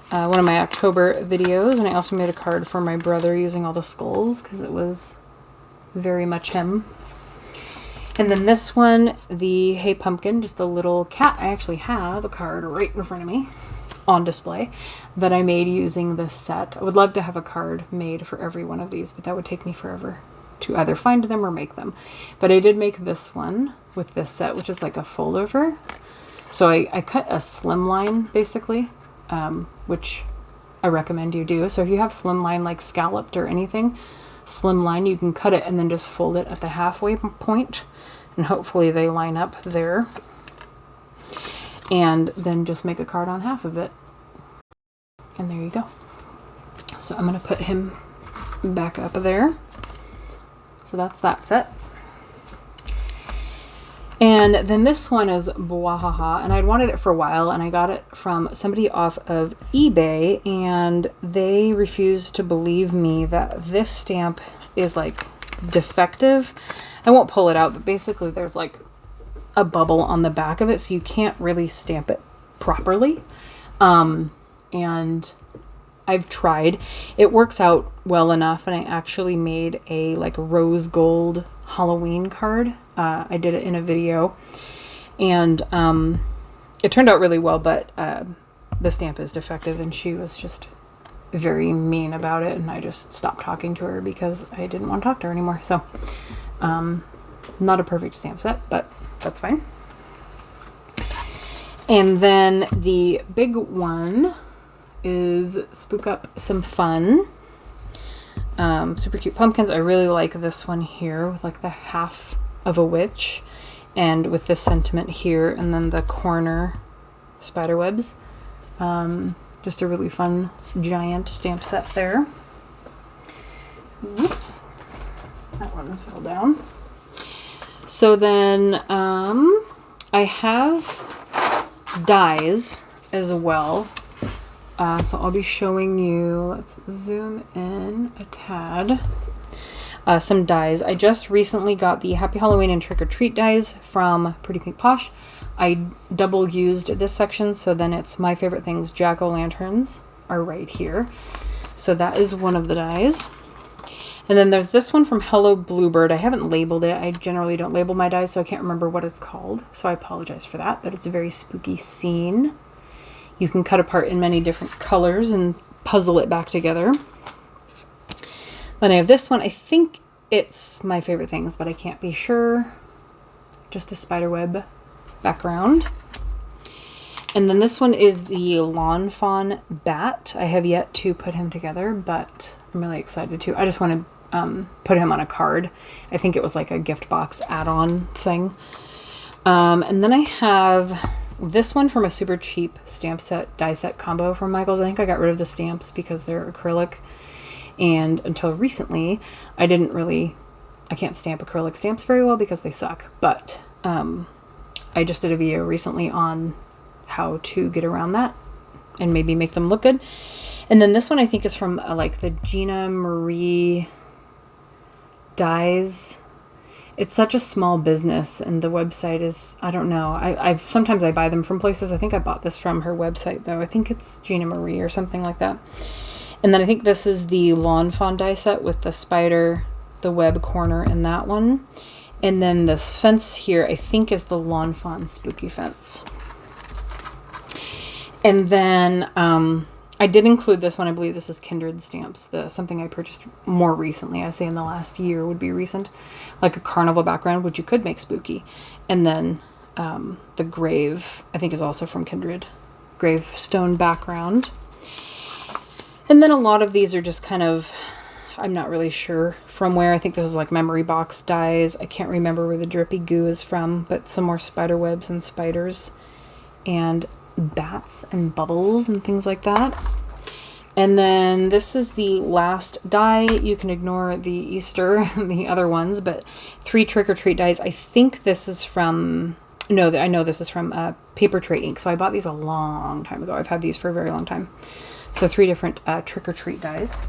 one of my October videos. And I also made a card for my brother using all the skulls, because it was very much him. And then this one, the Hey Pumpkin, just a little cat. I actually have a card right in front of me on display that I made using this set. I would love to have a card made for every one of these, but that would take me forever to either find them or make them. But I did make this one with this set, which is like a fold over. So I cut a slim line, basically, which I recommend you do. So if you have slim line like scalloped or anything, slim line, you can cut it and then just fold it at the halfway point, and hopefully they line up there, and then just make a card on half of it, and there you go. So I'm going to put him back up there. So that's that set. And then this one is Bwahaha, and I'd wanted it for a while, and I got it from somebody off of eBay, and they refused to believe me that this stamp is like defective. I won't pull it out, but basically there's like a bubble on the back of it, so you can't really stamp it properly. And I've tried. It works out well enough, and I actually made a like rose gold Halloween card. I did it in a video, and it turned out really well, but the stamp is defective, and she was just very mean about it, and I just stopped talking to her because I didn't want to talk to her anymore. So not a perfect stamp set, but that's fine. And then the big one is Spook Up Some Fun. Super cute pumpkins. I really like this one here with like the half of a witch and with this sentiment here and then the corner spider webs. Just a really fun giant stamp set there. Whoops. That one fell down. So then I have dies as well. So I'll be showing you, let's zoom in a tad, some dies. I just recently got the Happy Halloween and Trick or Treat dies from Pretty Pink Posh. I double used this section, so then it's My Favorite Things Jack-o'-lanterns are right here. So that is one of the dies. And then there's this one from Hello Bluebird. I haven't labeled it. I generally don't label my dies, so I can't remember what it's called. So I apologize for that, but it's a very spooky scene. You can cut apart in many different colors and puzzle it back together. Then I have this one. I think it's My Favorite Things, but I can't be sure. Just a spiderweb background. And then this one is the Fawn Bat. I have yet to put him together, but I'm really excited to. I just want to put him on a card. I think it was like a gift box add-on thing. And then I have this one from a super cheap stamp set, die set combo from Michaels. I think I got rid of the stamps because they're acrylic. And until recently, I can't stamp acrylic stamps very well because they suck. But I just did a video recently on how to get around that and maybe make them look good. And then this one I think is from like the Gina Marie Dies. It's such a small business and the website is, I don't know. I sometimes I buy them from places. I think I bought this from her website though. I think it's Gina Marie or something like that. And then I think this is the Lawn Fawn die set with the spider, the web corner in that one. And then this fence here I think is the Lawn Fawn spooky fence. And then I did include this one. I believe this is Kindred Stamps, something I purchased more recently. I say in the last year would be recent, like a carnival background, which you could make spooky. And then the grave, I think, is also from Kindred, gravestone background. And then a lot of these are just kind of, I'm not really sure from where. I think this is like memory box dies. I can't remember where the drippy goo is from, but some more spider webs and spiders and bats and bubbles and things like that. And then this is the last die. You can ignore the Easter and the other ones, but 3 Trick or Treat dies. I think this is from, no, I know this is from Paper Tray Ink. So I bought these a long time ago. I've had these for a very long time. So 3 different Trick or Treat dies.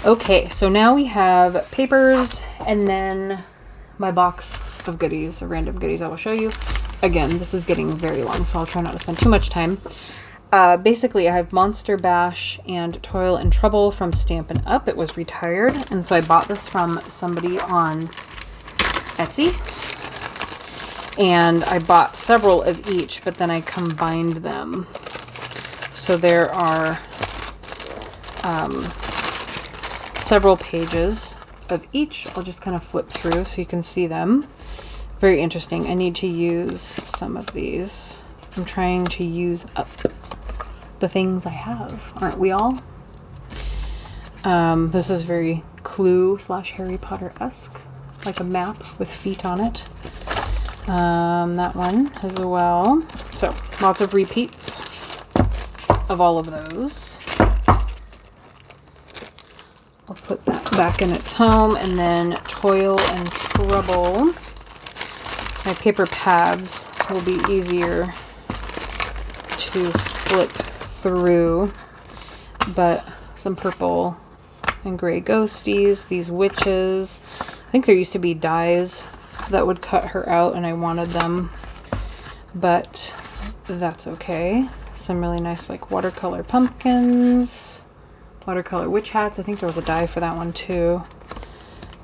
Okay, so now we have papers and then my box of goodies, random goodies I will show you. Again, this is getting very long, so I'll try not to spend too much time. Basically, I have Monster Bash and Toil and Trouble from Stampin' Up. It was retired, and so I bought this from somebody on Etsy. And I bought several of each, but then I combined them. So there are several pages of each. I'll just kind of flip through so you can see them. Very interesting. I need to use some of these. I'm trying to use up the things I have. Aren't we all? This is very Clue / Harry Potter-esque, like a map with feet on it. That one as well. So lots of repeats of all of those. I'll put that back in its home. And then Toil and Trouble. My paper pads will be easier to flip through, but some purple and gray ghosties, these witches. I think there used to be dies that would cut her out and I wanted them, but that's okay. Some really nice like watercolor pumpkins, watercolor witch hats. I think there was a die for that one too.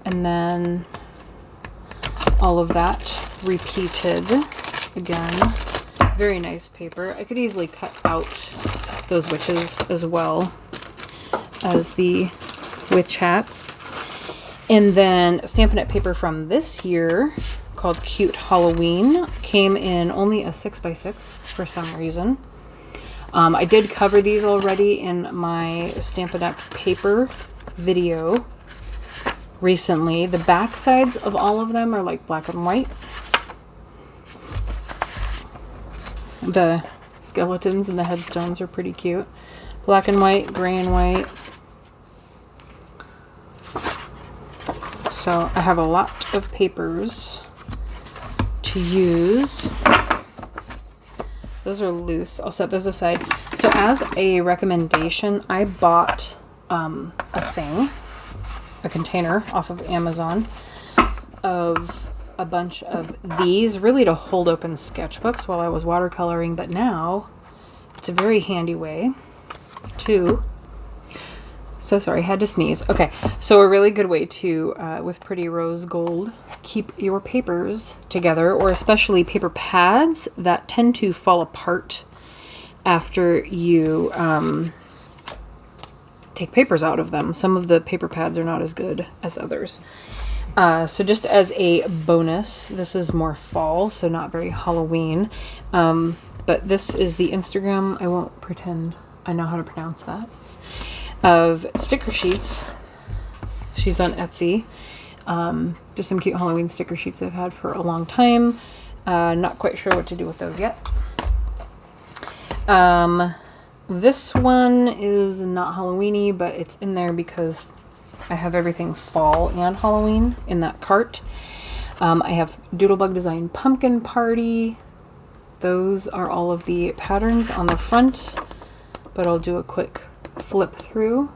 And then all of that repeated again. Very nice paper. I could easily cut out those witches as well as the witch hats. And then Stampin' Up! Paper from this year called Cute Halloween came in only a 6x6 for some reason. I did cover these already in my Stampin' Up! Paper video recently. The back sides of all of them are like black and white. The skeletons and the headstones are pretty cute. Black and white, gray and white. So I have a lot of papers to use. Those are loose. I'll set those aside. So as a recommendation, I bought a container off of Amazon of a bunch of these, really to hold open sketchbooks while I was watercoloring, but now it's a very handy way to, so sorry, I had to sneeze. Okay, so a really good way to, with pretty rose gold, keep your papers together, or especially paper pads that tend to fall apart after you take papers out of them. Some of the paper pads are not as good as others. So just as a bonus, this is more fall, so not very Halloween. But this is the Instagram, I won't pretend I know how to pronounce that, of sticker sheets. She's on Etsy. Just some cute Halloween sticker sheets I've had for a long time. Not quite sure what to do with those yet. This one is not Halloween-y, but it's in there because I have everything fall and Halloween in that cart. I have Doodlebug Design Pumpkin Party. Those are all of the patterns on the front, but I'll do a quick flip through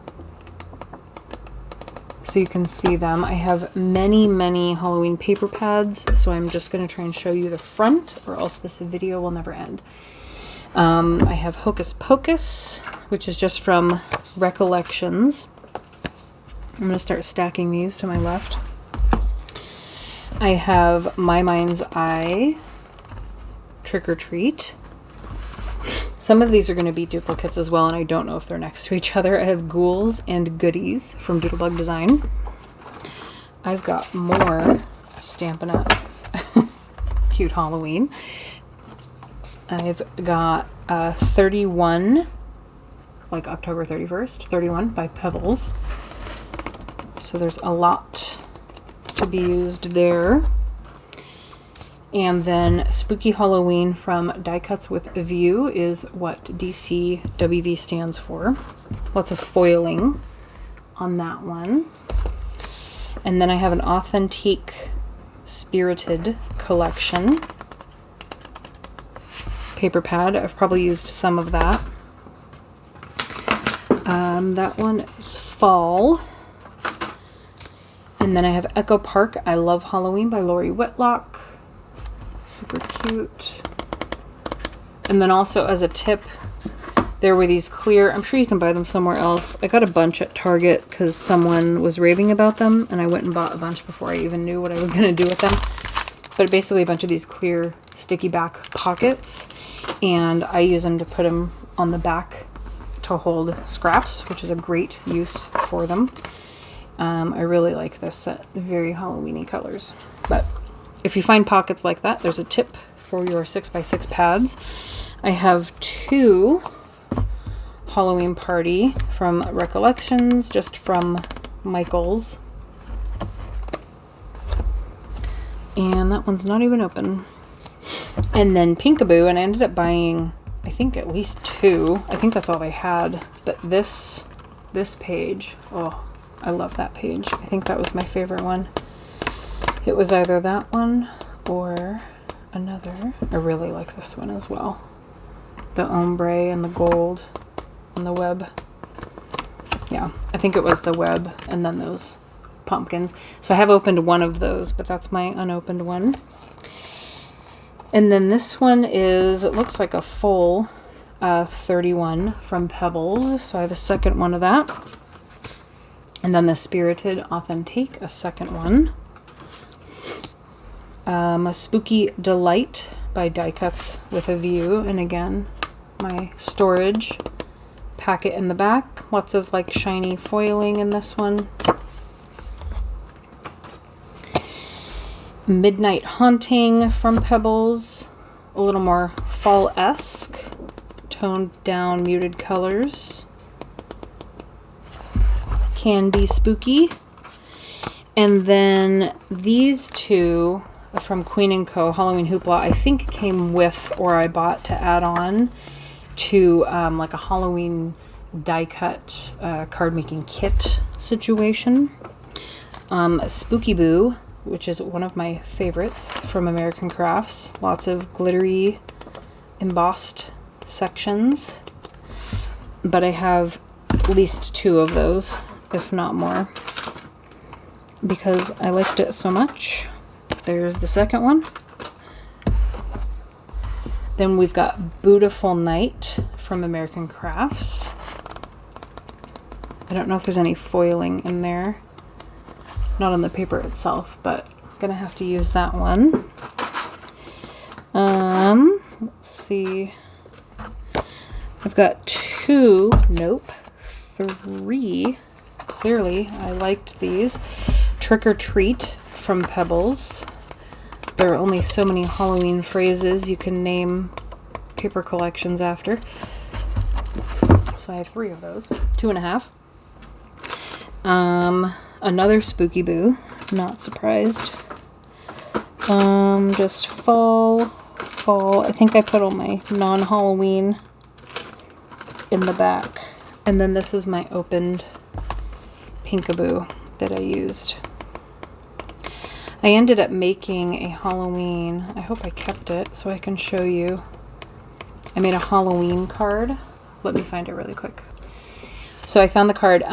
so you can see them. I have many, many Halloween paper pads, so I'm just going to try and show you the front, or else this video will never end. I have Hocus Pocus, which is just from Recollections. I'm going to start stacking these to my left. I have My Mind's Eye, Trick or Treat. Some of these are going to be duplicates as well, and I don't know if they're next to each other. I have Ghouls and Goodies from Doodlebug Design. I've got more Stampin' Up! Cute Halloween. I've got 31, like October 31st, 31 by Pebbles. So there's a lot to be used there. And then Spooky Halloween from Die Cuts with View is what DCWV stands for. Lots of foiling on that one. And then I have an Authentique Spirited collection. Paper pad. I've probably used some of that. That one is fall. And then I have Echo Park, I Love Halloween by Lori Whitlock. Super cute. And then also as a tip, there were these clear, I'm sure you can buy them somewhere else. I got a bunch at Target because someone was raving about them, and I went and bought a bunch before I even knew what I was going to do with them. But basically a bunch of these clear sticky back pockets, and I use them to put them on the back to hold scraps, which is a great use for them. I really like this set, very Halloween-y colors. But if you find pockets like that, there's a tip for your 6x6 pads. I have two Halloween Party from Recollections, just from Michael's. And that one's not even open. And then Pinkaboo, and I ended up buying, I think, at least two. I think that's all they had. But this page, oh, I love that page. I think that was my favorite one. It was either that one or another. I really like this one as well. The ombre and the gold and the web. Yeah, I think it was the web and then those pumpkins. So I have opened one of those, but that's my unopened one. And then this one is, it looks like a full 31 from Pebbles. So I have a second one of that. And then the Spirited Authentique, a second one. A Spooky Delight by Die Cuts with a View. And again, my storage packet in the back. Lots of like shiny foiling in this one. Midnight Haunting from Pebbles. A little more fall-esque toned down muted colors can be spooky. And then these two from Queen & Co. Halloween Hoopla, I think came with, or I bought to add on to like a Halloween die cut card making kit situation. Spooky Boo, which is one of my favorites from American Crafts. Lots of glittery embossed sections. But I have at least 2 of those, if not more, because I liked it so much. There's the second one. Then we've got Beautiful Night from American Crafts. I don't know if there's any foiling in there. Not on the paper itself, but I'm gonna have to use that one. Let's see. I've got 2, nope, 3. Clearly, I liked these. Trick or Treat from Pebbles. There are only so many Halloween phrases you can name paper collections after. So I have 3 of those. 2.5. Another Spooky Boo. Not surprised. Just fall. I think I put all my non-Halloween in the back. And then this is my opened Pinkaboo that I used. I ended up making a Halloween. I hope I kept it so I can show you. I made a Halloween card. Let me find it really quick. So I found the card.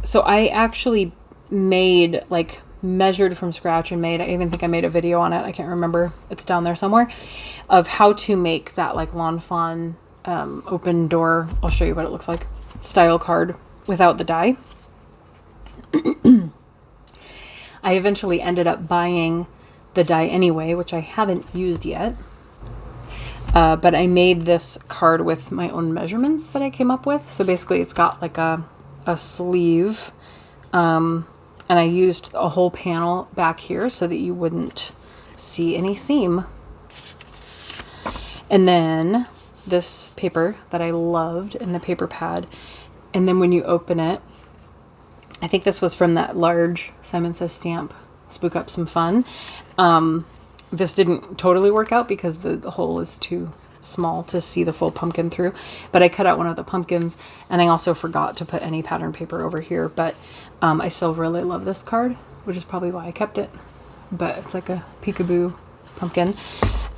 So I actually made, like, measured from scratch and made, I even think I made a video on it. I can't remember. It's down there somewhere, of how to make that, like, Lawn Fawn open door. I'll show you what it looks like. Style card without the die. I eventually ended up buying the die anyway, which I haven't used yet. But I made this card with my own measurements that I came up with. So basically it's got like a sleeve. And I used a whole panel back here so that you wouldn't see any seam. And then this paper that I loved in the paper pad. And then when you open it, I think this was from that large Simon Says stamp, Spook Up Some Fun. This didn't totally work out because the hole is too small to see the full pumpkin through. But I cut out one of the pumpkins, and I also forgot to put any pattern paper over here. But I still really love this card, which is probably why I kept it. But it's like a peekaboo pumpkin.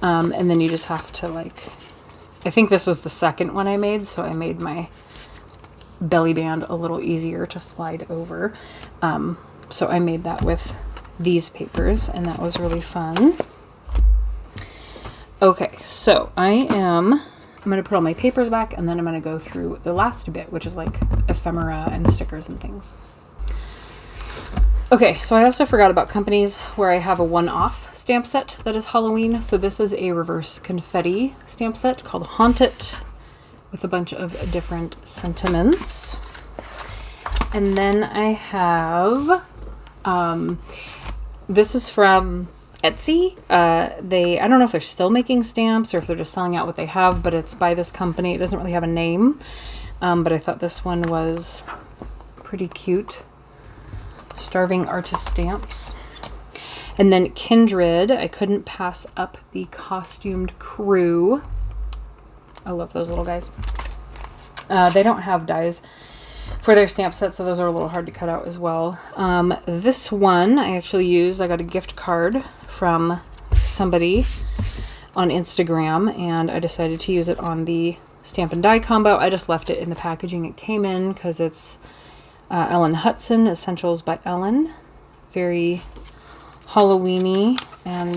And then you just have to, like, I think this was the second one I made, so I made my belly band a little easier to slide over. So I made that with these papers, and that was really fun. Okay, so I'm going to put all my papers back, and then I'm going to go through the last bit, which is like ephemera and stickers and things. Okay, so I also forgot about companies where I have a one-off stamp set that is Halloween. So this is a reverse confetti stamp set called Haunt It, with a bunch of different sentiments. And then I have, this is from Etsy. I don't know if they're still making stamps or if they're just selling out what they have, but it's by this company. It doesn't really have a name, but I thought this one was pretty cute. Starving Artist Stamps. And then Kindred. I couldn't pass up the Costumed Crew. I love those little guys. They don't have dies for their stamp set, so those are a little hard to cut out as well. This one I actually used. I got a gift card from somebody on Instagram, and I decided to use it on the stamp and die combo. I just left it in the packaging it came in because it's Ellen Hudson, Essentials by Ellen. Very Halloween-y and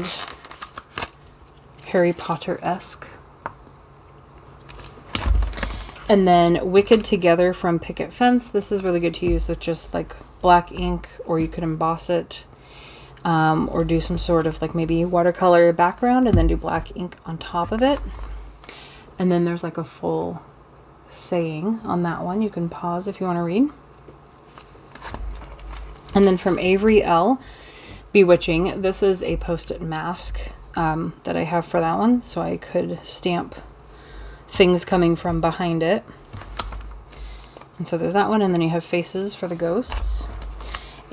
Harry Potter-esque. And then Wicked Together from Picket Fence. This is really good to use with just like black ink, or you could emboss it, or do some sort of like maybe watercolor background and then do black ink on top of it. And then there's like a full saying on that one. You can pause if you want to read. And then from Avery L, Bewitching. This is a post-it mask that I have for that one, so I could stamp things coming from behind it. And so there's that one, and then you have faces for the ghosts.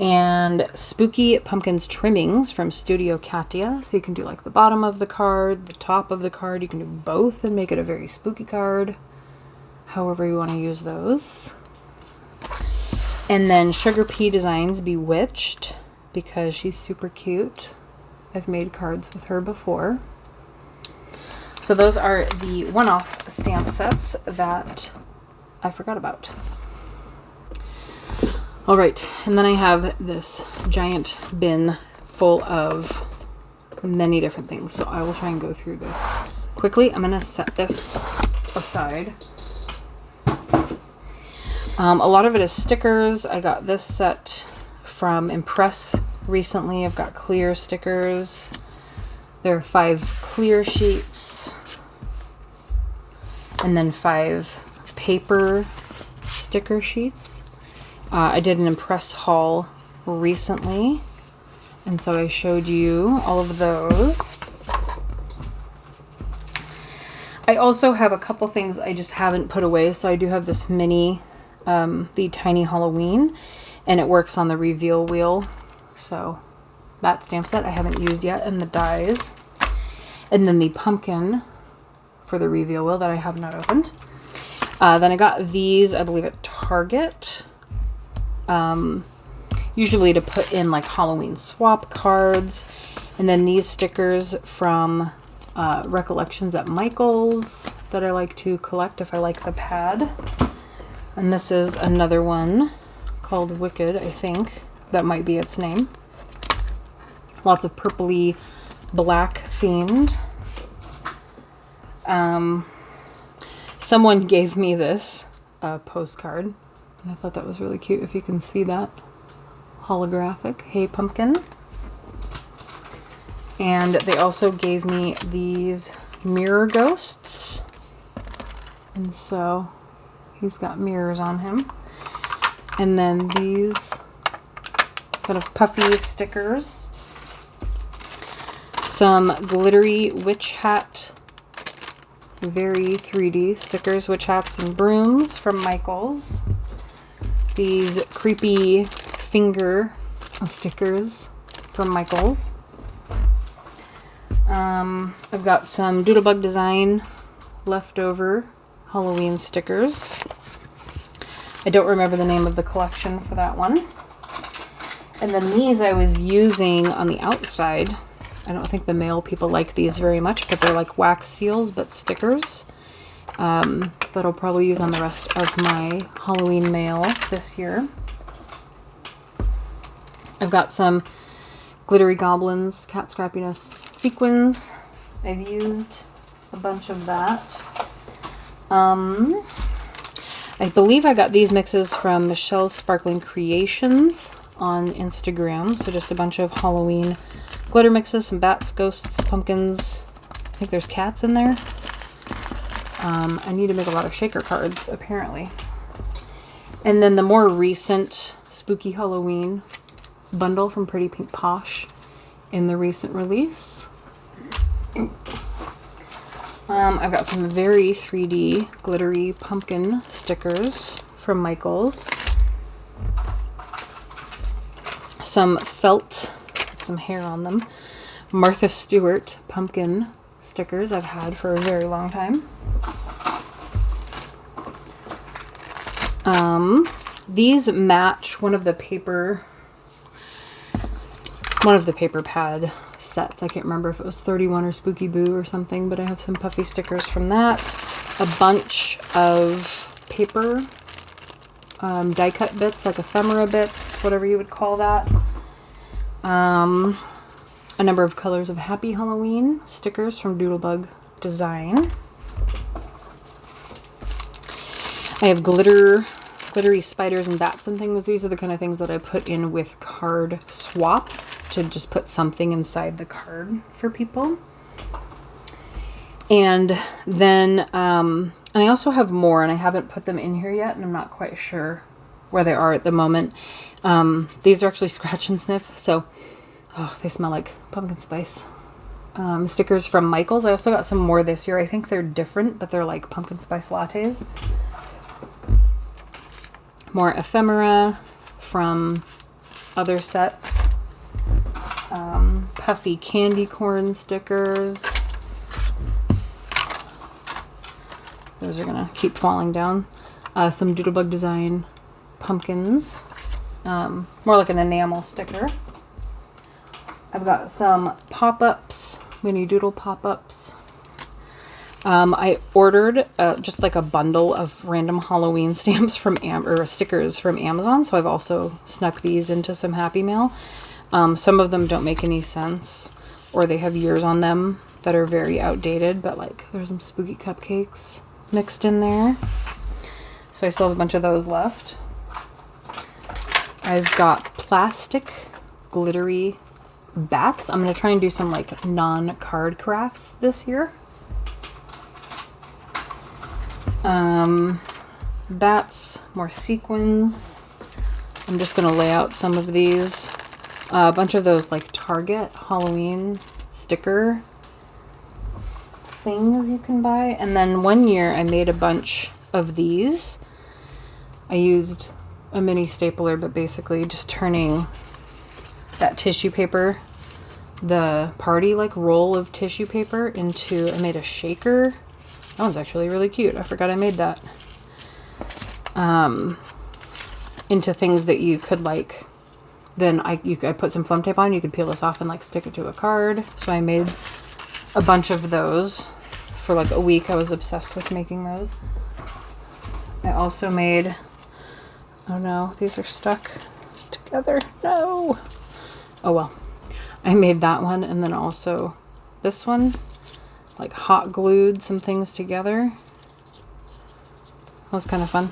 And Spooky Pumpkins trimmings from Studio Katia. So you can do like the bottom of the card, the top of the card. You can do both and make it a very spooky card. However you want to use those. And then Sugar Pea Designs Bewitched, because she's super cute. I've made cards with her before. So those are the one-off stamp sets that I forgot about. All right, and then I have this giant bin full of many different things. So I will try and go through this quickly. I'm gonna set this aside. A lot of it is stickers. I got this set from Impress recently. I've got clear stickers. There are 5 clear sheets and then 5 paper sticker sheets. I did an Impress haul recently, and so I showed you all of those. I also have a couple things I just haven't put away. So I do have this mini, the Tiny Halloween, and it works on the reveal wheel. So that stamp set I haven't used yet, and the dies. And then the pumpkin for the reveal wheel that I have not opened. Then I got these, I believe, at Target. Usually to put in like Halloween swap cards. And then these stickers from Recollections at Michael's that I like to collect if I like the pad. And this is another one called Wicked, I think. That might be its name. Lots of purpley black themed. Someone gave me this postcard, and I thought that was really cute. If you can see that holographic Hey Pumpkin. And they also gave me these mirror ghosts, and so he's got mirrors on him. And then these kind of puffy stickers, some glittery witch hat, very 3D stickers, witch hats and brooms from Michael's. These creepy finger stickers from Michael's. I've got some Doodlebug Design leftover Halloween stickers. I don't remember the name of the collection for that one. And then these I was using on the outside. I don't think the mail people like these very much, but they're like wax seals, but stickers. That I'll probably use on the rest of my Halloween mail this year. I've got some Glittery Goblins, Cat Scrappiness sequins. I've used a bunch of that. I believe I got these mixes from Michelle's Sparkling Creations on Instagram. So just a bunch of Halloween glitter mixes, some bats, ghosts, pumpkins. I think there's cats in there. I need to make a lot of shaker cards, apparently. And then the more recent Spooky Halloween bundle from Pretty Pink Posh in the recent release. I've got some very 3D glittery pumpkin stickers from Michael's. Some felt, some hair on them. Martha Stewart pumpkin stickers I've had for a very long time. These match one of the paper pad sets. I can't remember if it was 31 or Spooky Boo or something, but I have some puffy stickers from that. A bunch of paper die cut bits, like ephemera bits, whatever you would call that. A number of colors of Happy Halloween stickers from Doodlebug Design. I have glittery spiders and bats and things. These are the kind of things that I put in with card swaps to just put something inside the card for people. And then, and I also have more, and I haven't put them in here yet, and I'm not quite sure where they are at the moment. These are actually scratch and sniff, so, oh, they smell like pumpkin spice. stickers from Michaels. I also got some more this year. I think they're different, but they're like pumpkin spice lattes. More ephemera from other sets. Puffy candy corn stickers. Those are gonna keep falling down. Some Doodlebug design pumpkins. More like an enamel sticker. I've got some pop-ups, mini doodle pop-ups. I ordered just like a bundle of random Halloween stamps from stickers from Amazon, so I've also snuck these into some Happy Mail. Some of them don't make any sense, or they have years on them that are very outdated, but like there's some spooky cupcakes mixed in there. So I still have a bunch of those left. I've got plastic glittery bats. I'm going to try and do some like non-card crafts this year. Bats, more sequins. I'm just going to lay out some of these. A bunch of those like Target Halloween sticker things you can buy. And then one year I made a bunch of these. I used a mini stapler, but basically just turning that tissue paper, the party like roll of tissue paper into, I made a shaker. That one's actually really cute. I forgot I made that. Into things that you could like, then I put some foam tape on, you could peel this off and like stick it to a card. So I made a bunch of those for like a week. I was obsessed with making those. I also made, oh no, these are stuck together. No. Oh well. I made that one, and then also this one, like hot glued some things together. That was kind of fun.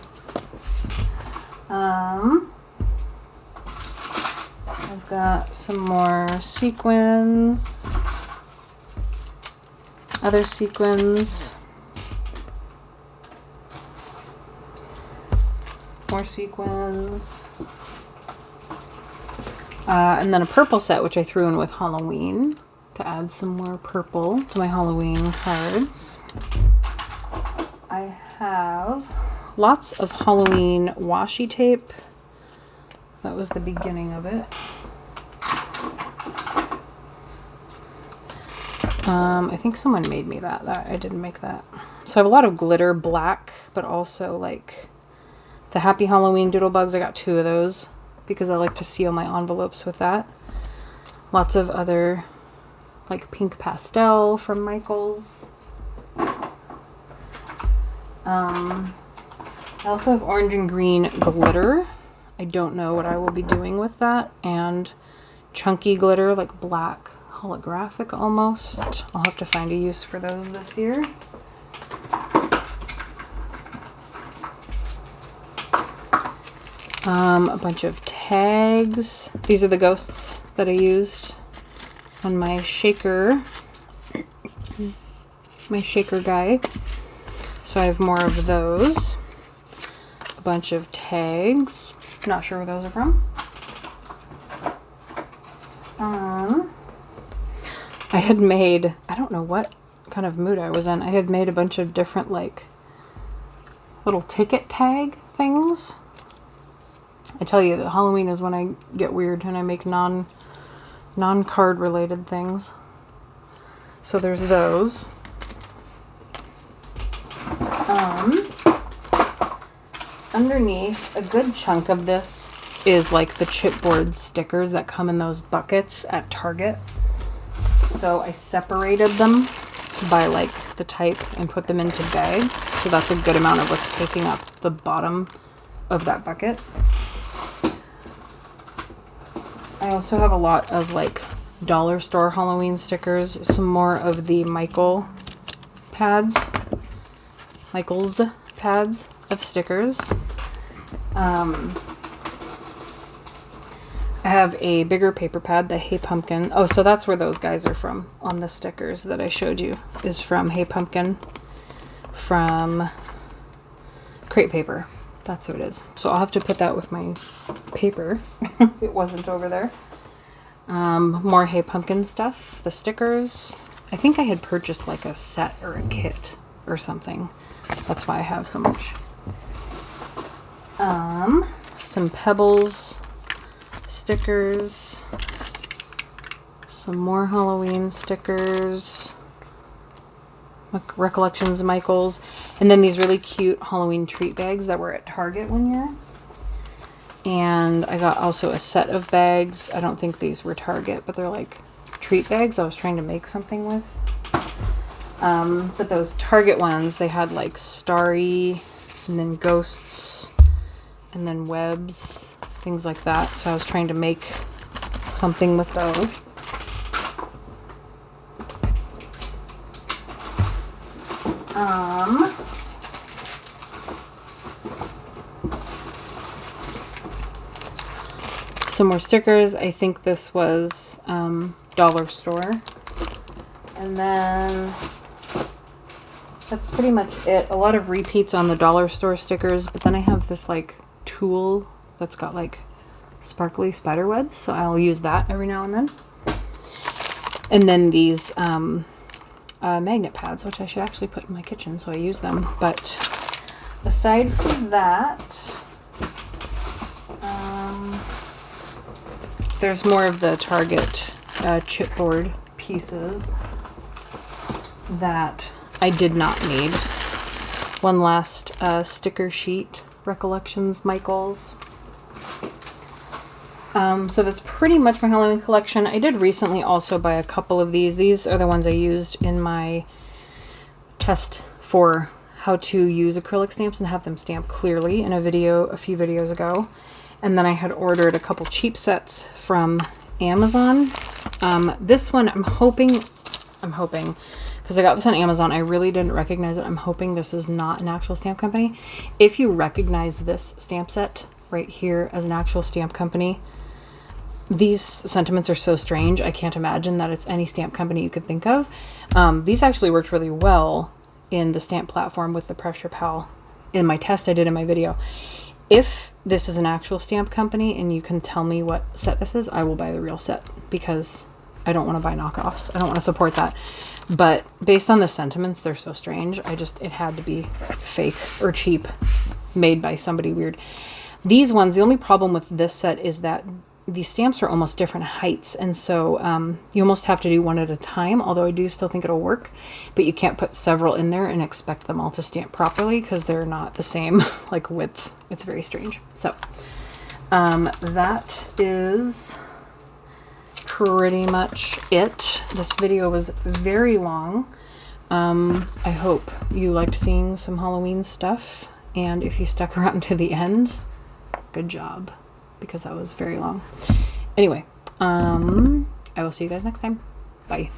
I've got some more sequins, other sequins, more sequins, and then a purple set, which I threw in with Halloween to add some more purple to my Halloween cards. I have lots of Halloween washi tape. That was the beginning of it. I think someone made me that. I didn't make that. So I have a lot of glitter black, but also like the Happy Halloween Doodlebugs. I got 2 of those because I like to seal my envelopes with that. Lots of other like pink pastel from Michaels. I also have orange and green glitter. I don't know what I will be doing with that. And chunky glitter, like black holographic almost. I'll have to find a use for those this year. A bunch of tags. These are the ghosts that I used on my shaker guy. So I have more of those. A bunch of tags. Not sure where those are from. I had made, I don't know what kind of mood I was in. I had made a bunch of different like little ticket tag things. I tell you that Halloween is when I get weird and I make non-card related things. So there's those. Underneath, a good chunk of this is like the chipboard stickers that come in those buckets at Target. So I separated them by like the type and put them into bags. So that's a good amount of what's taking up the bottom of that bucket. I also have a lot of like dollar store Halloween stickers, some more of the Michael's pads of stickers. I have a bigger paper pad, the Hey Pumpkin. Oh, so that's where those guys are from on the stickers that I showed you, is from Hey Pumpkin, from Crate Paper. That's what it is. So I'll have to put that with my paper. It wasn't over there. More Hey Pumpkin stuff, the stickers. I think I had purchased like a set or a kit or something. That's why I have so much. Some Pebbles stickers. Some more Halloween stickers. Recollections Michaels. And then these really cute Halloween treat bags that were at Target one year. And I got also a set of bags. I don't think these were Target, but they're like treat bags I was trying to make something with. But those Target ones, they had like starry and then ghosts and then webs, things like that. So I was trying to make something with those. Some more stickers. I think this was dollar store. And then that's pretty much it. A lot of repeats on the dollar store stickers, but then I have this like tool that's got like sparkly spider webs, so I'll use that every now and then. And then these magnet pads, which I should actually put in my kitchen, so I use them. But aside from that, there's more of the Target chipboard pieces that I did not need. One last sticker sheet, Recollections Michaels. So that's pretty much my Halloween collection. I did recently also buy a couple of these. These are the ones I used in my test for how to use acrylic stamps and have them stamp clearly in a video a few videos ago. And then I had ordered a couple cheap sets from Amazon. This one I'm hoping, because I got this on Amazon, I really didn't recognize it. I'm hoping this is not an actual stamp company. If you recognize this stamp set right here as an actual stamp company, these sentiments are so strange. I can't imagine that it's any stamp company you could think of. These actually worked really well in the stamp platform with the Pressure Pal in my test I did in my video. If this is an actual stamp company and you can tell me what set this is, I will buy the real set because I don't want to buy knockoffs. I don't want to support that. But based on the sentiments, they're so strange. It had to be fake or cheap, made by somebody weird. These ones, the only problem with this set is that these stamps are almost different heights, and so you almost have to do one at a time, although I do still think it'll work, but you can't put several in there and expect them all to stamp properly because they're not the same like width. It's very strange. So that is pretty much it. This video was very long. I hope you liked seeing some Halloween stuff, and if you stuck around to the end, good job, because that was very long. Anyway, I will see you guys next time. Bye.